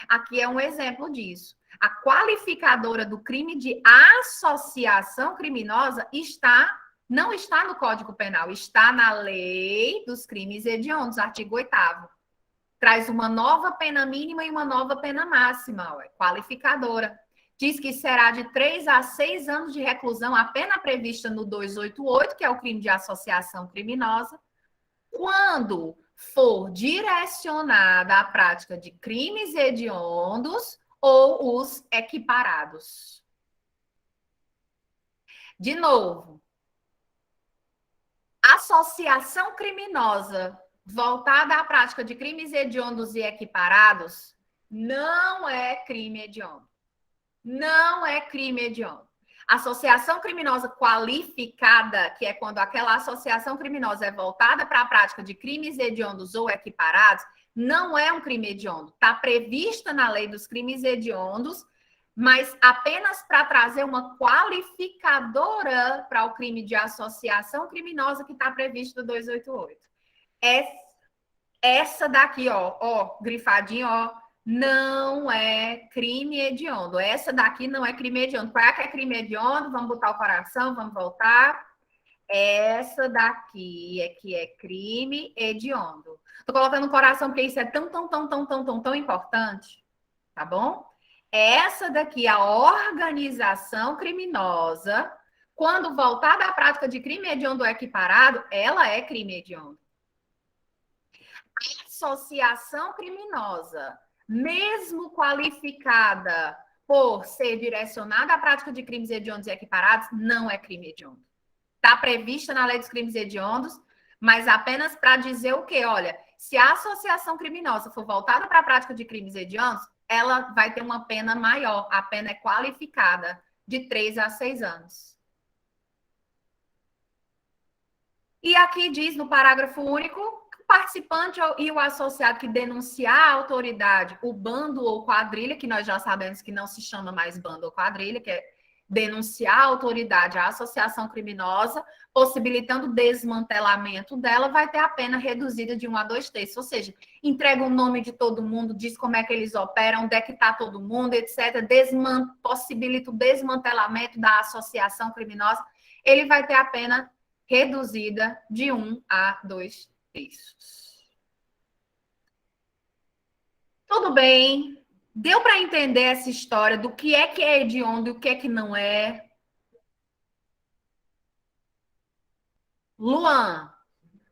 Aqui é um exemplo disso. A qualificadora do crime de associação criminosa não está no Código Penal, está na lei dos crimes hediondos, artigo 8º. Traz uma nova pena mínima e uma nova pena máxima, qualificadora. Diz que será de 3 a 6 anos de reclusão, a pena prevista no 288, que é o crime de associação criminosa, quando for direcionada à prática de crimes hediondos ou os equiparados. De novo, associação criminosa voltada à prática de crimes hediondos e equiparados não é crime hediondo. Não é crime hediondo. Associação criminosa qualificada, que é quando aquela associação criminosa é voltada para a prática de crimes hediondos ou equiparados, não é um crime hediondo. Está prevista na lei dos crimes hediondos, mas apenas para trazer uma qualificadora para o crime de associação criminosa que está previsto no 288. Essa daqui, ó, grifadinho, ó, não é crime hediondo. Essa daqui não é crime hediondo. Qual é que é crime hediondo? Vamos botar o coração, vamos voltar. Essa daqui é que é crime hediondo. Tô colocando o coração porque isso é tão importante, tá bom? Essa daqui, a organização criminosa, quando voltada à prática de crime hediondo ou equiparado, ela é crime hediondo. Associação criminosa, mesmo qualificada por ser direcionada à prática de crimes hediondos e equiparados, não é crime hediondo. Está prevista na lei dos crimes hediondos, mas apenas para dizer o quê? Olha, se a associação criminosa for voltada para a prática de crimes hediondos, ela vai ter uma pena maior. A pena é qualificada de 3 a 6 anos. E aqui diz no parágrafo único, participante e o associado que denunciar a autoridade, o bando ou quadrilha, que nós já sabemos que não se chama mais bando ou quadrilha, que é denunciar a autoridade, a associação criminosa, possibilitando o desmantelamento dela, vai ter a pena reduzida de 1 a 2 terços. Ou seja, entrega o nome de todo mundo, diz como é que eles operam, onde é que está todo mundo, etc. Possibilita o desmantelamento da associação criminosa, ele vai ter a pena reduzida de 1 a 2 terços. Tudo bem? Deu para entender essa história do que é hediondo e o que é que não é? Luan,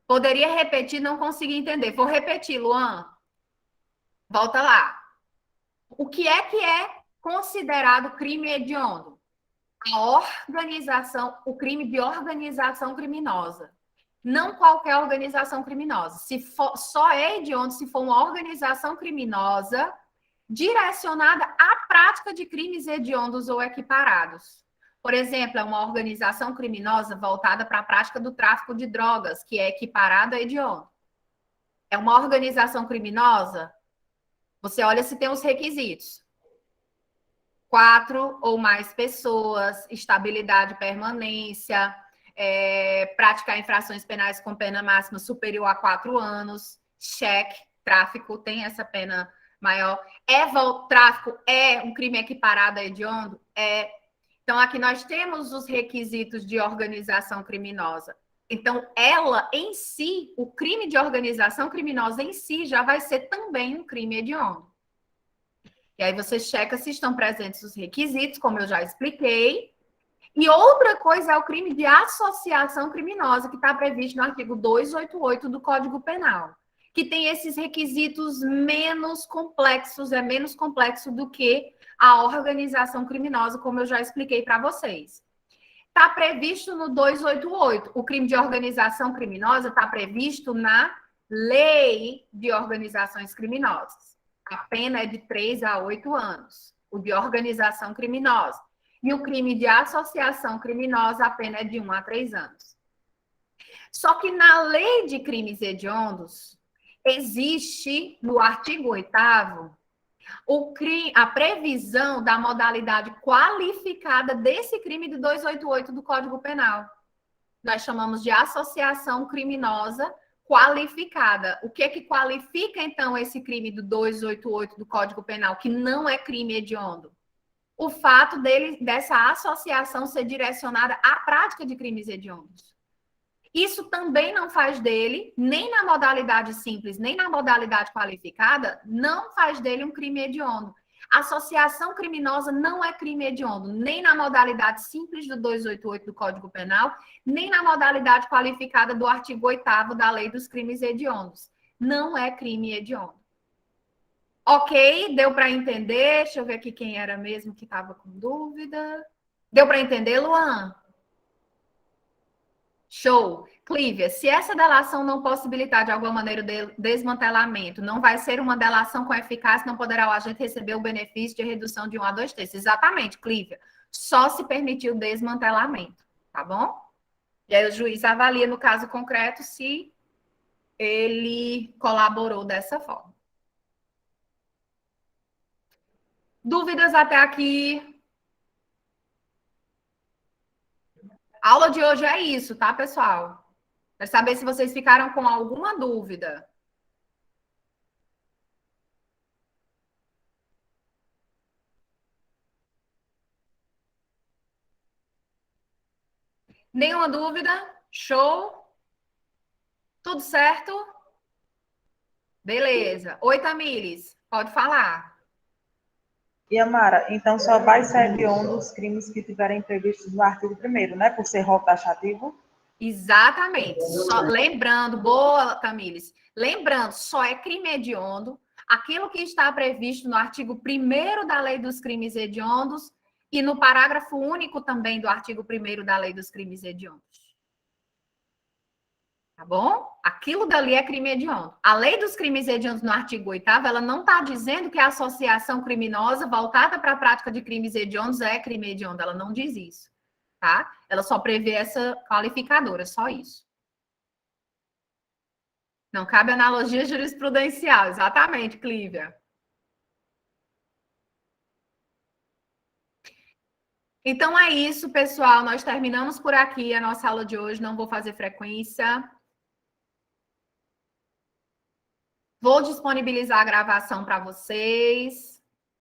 poderia repetir, não consegui entender. Vou repetir, Luan. Volta lá. O que é considerado crime hediondo? A organização, o crime de organização criminosa. Não qualquer organização criminosa. Só é hediondo se for uma organização criminosa direcionada à prática de crimes hediondos ou equiparados. Por exemplo, é uma organização criminosa voltada para a prática do tráfico de drogas, que é equiparado a hediondo. É uma organização criminosa? Você olha se tem os requisitos. 4 ou mais pessoas, estabilidade e permanência, praticar infrações penais com pena máxima superior a 4 anos, cheque, tráfico tem essa pena maior. Tráfico é um crime equiparado a hediondo? Então, aqui nós temos os requisitos de organização criminosa. Então, ela em si, o crime de organização criminosa em si, já vai ser também um crime hediondo. E aí você checa se estão presentes os requisitos, como eu já expliquei. E outra coisa é o crime de associação criminosa, que está previsto no artigo 288 do Código Penal, que tem esses requisitos menos complexos, é menos complexo do que a organização criminosa, como eu já expliquei para vocês. Está previsto no 288. O crime de organização criminosa está previsto na Lei de Organizações Criminosas. A pena é de 3 a 8 anos, o de organização criminosa. E o crime de associação criminosa, a pena é de 1 a 3 anos. Só que na Lei de Crimes Hediondos, existe, no artigo 8º, a previsão da modalidade qualificada desse crime de 288 do Código Penal. Nós chamamos de associação criminosa qualificada. O que qualifica, então, esse crime do 288 do Código Penal, que não é crime hediondo? O fato dessa associação ser direcionada à prática de crimes hediondos. Isso também não faz dele, nem na modalidade simples, nem na modalidade qualificada, não faz dele um crime hediondo. Associação criminosa não é crime hediondo, nem na modalidade simples do 288 do Código Penal, nem na modalidade qualificada do artigo 8º da Lei dos Crimes Hediondos. Não é crime hediondo. Ok? Deu para entender? Deixa eu ver aqui quem era mesmo que estava com dúvida. Deu para entender, Luan? Show. Clívia, se essa delação não possibilitar de alguma maneira o desmantelamento, não vai ser uma delação com eficácia, não poderá o agente receber o benefício de redução de 1 a 2/3. Exatamente, Clívia. Só se permitir o desmantelamento, tá bom? E aí o juiz avalia no caso concreto se ele colaborou dessa forma. Dúvidas até aqui? A aula de hoje é isso, tá, pessoal? Quero saber se vocês ficaram com alguma dúvida. Nenhuma dúvida? Show? Tudo certo? Beleza. Oi, Tamires, pode falar. E, Amara, então só vai ser hediondo os crimes que tiverem previstos no artigo 1º, né? Por ser rol taxativo? Exatamente. Lembrando, boa, Tamires. Lembrando, só é crime hediondo aquilo que está previsto no artigo 1º da Lei dos Crimes Hediondos e no parágrafo único também do artigo 1º da Lei dos Crimes Hediondos. Tá bom? Aquilo dali é crime hediondo. A Lei dos Crimes Hediondos, no artigo 8º, ela não está dizendo que a associação criminosa voltada para a prática de crimes hediondos é crime hediondo. Ela não diz isso, tá? Ela só prevê essa qualificadora, só isso. Não cabe analogia jurisprudencial. Exatamente, Clívia. Então é isso, pessoal. Nós terminamos por aqui a nossa aula de hoje. Não vou fazer frequência. Vou disponibilizar a gravação para vocês.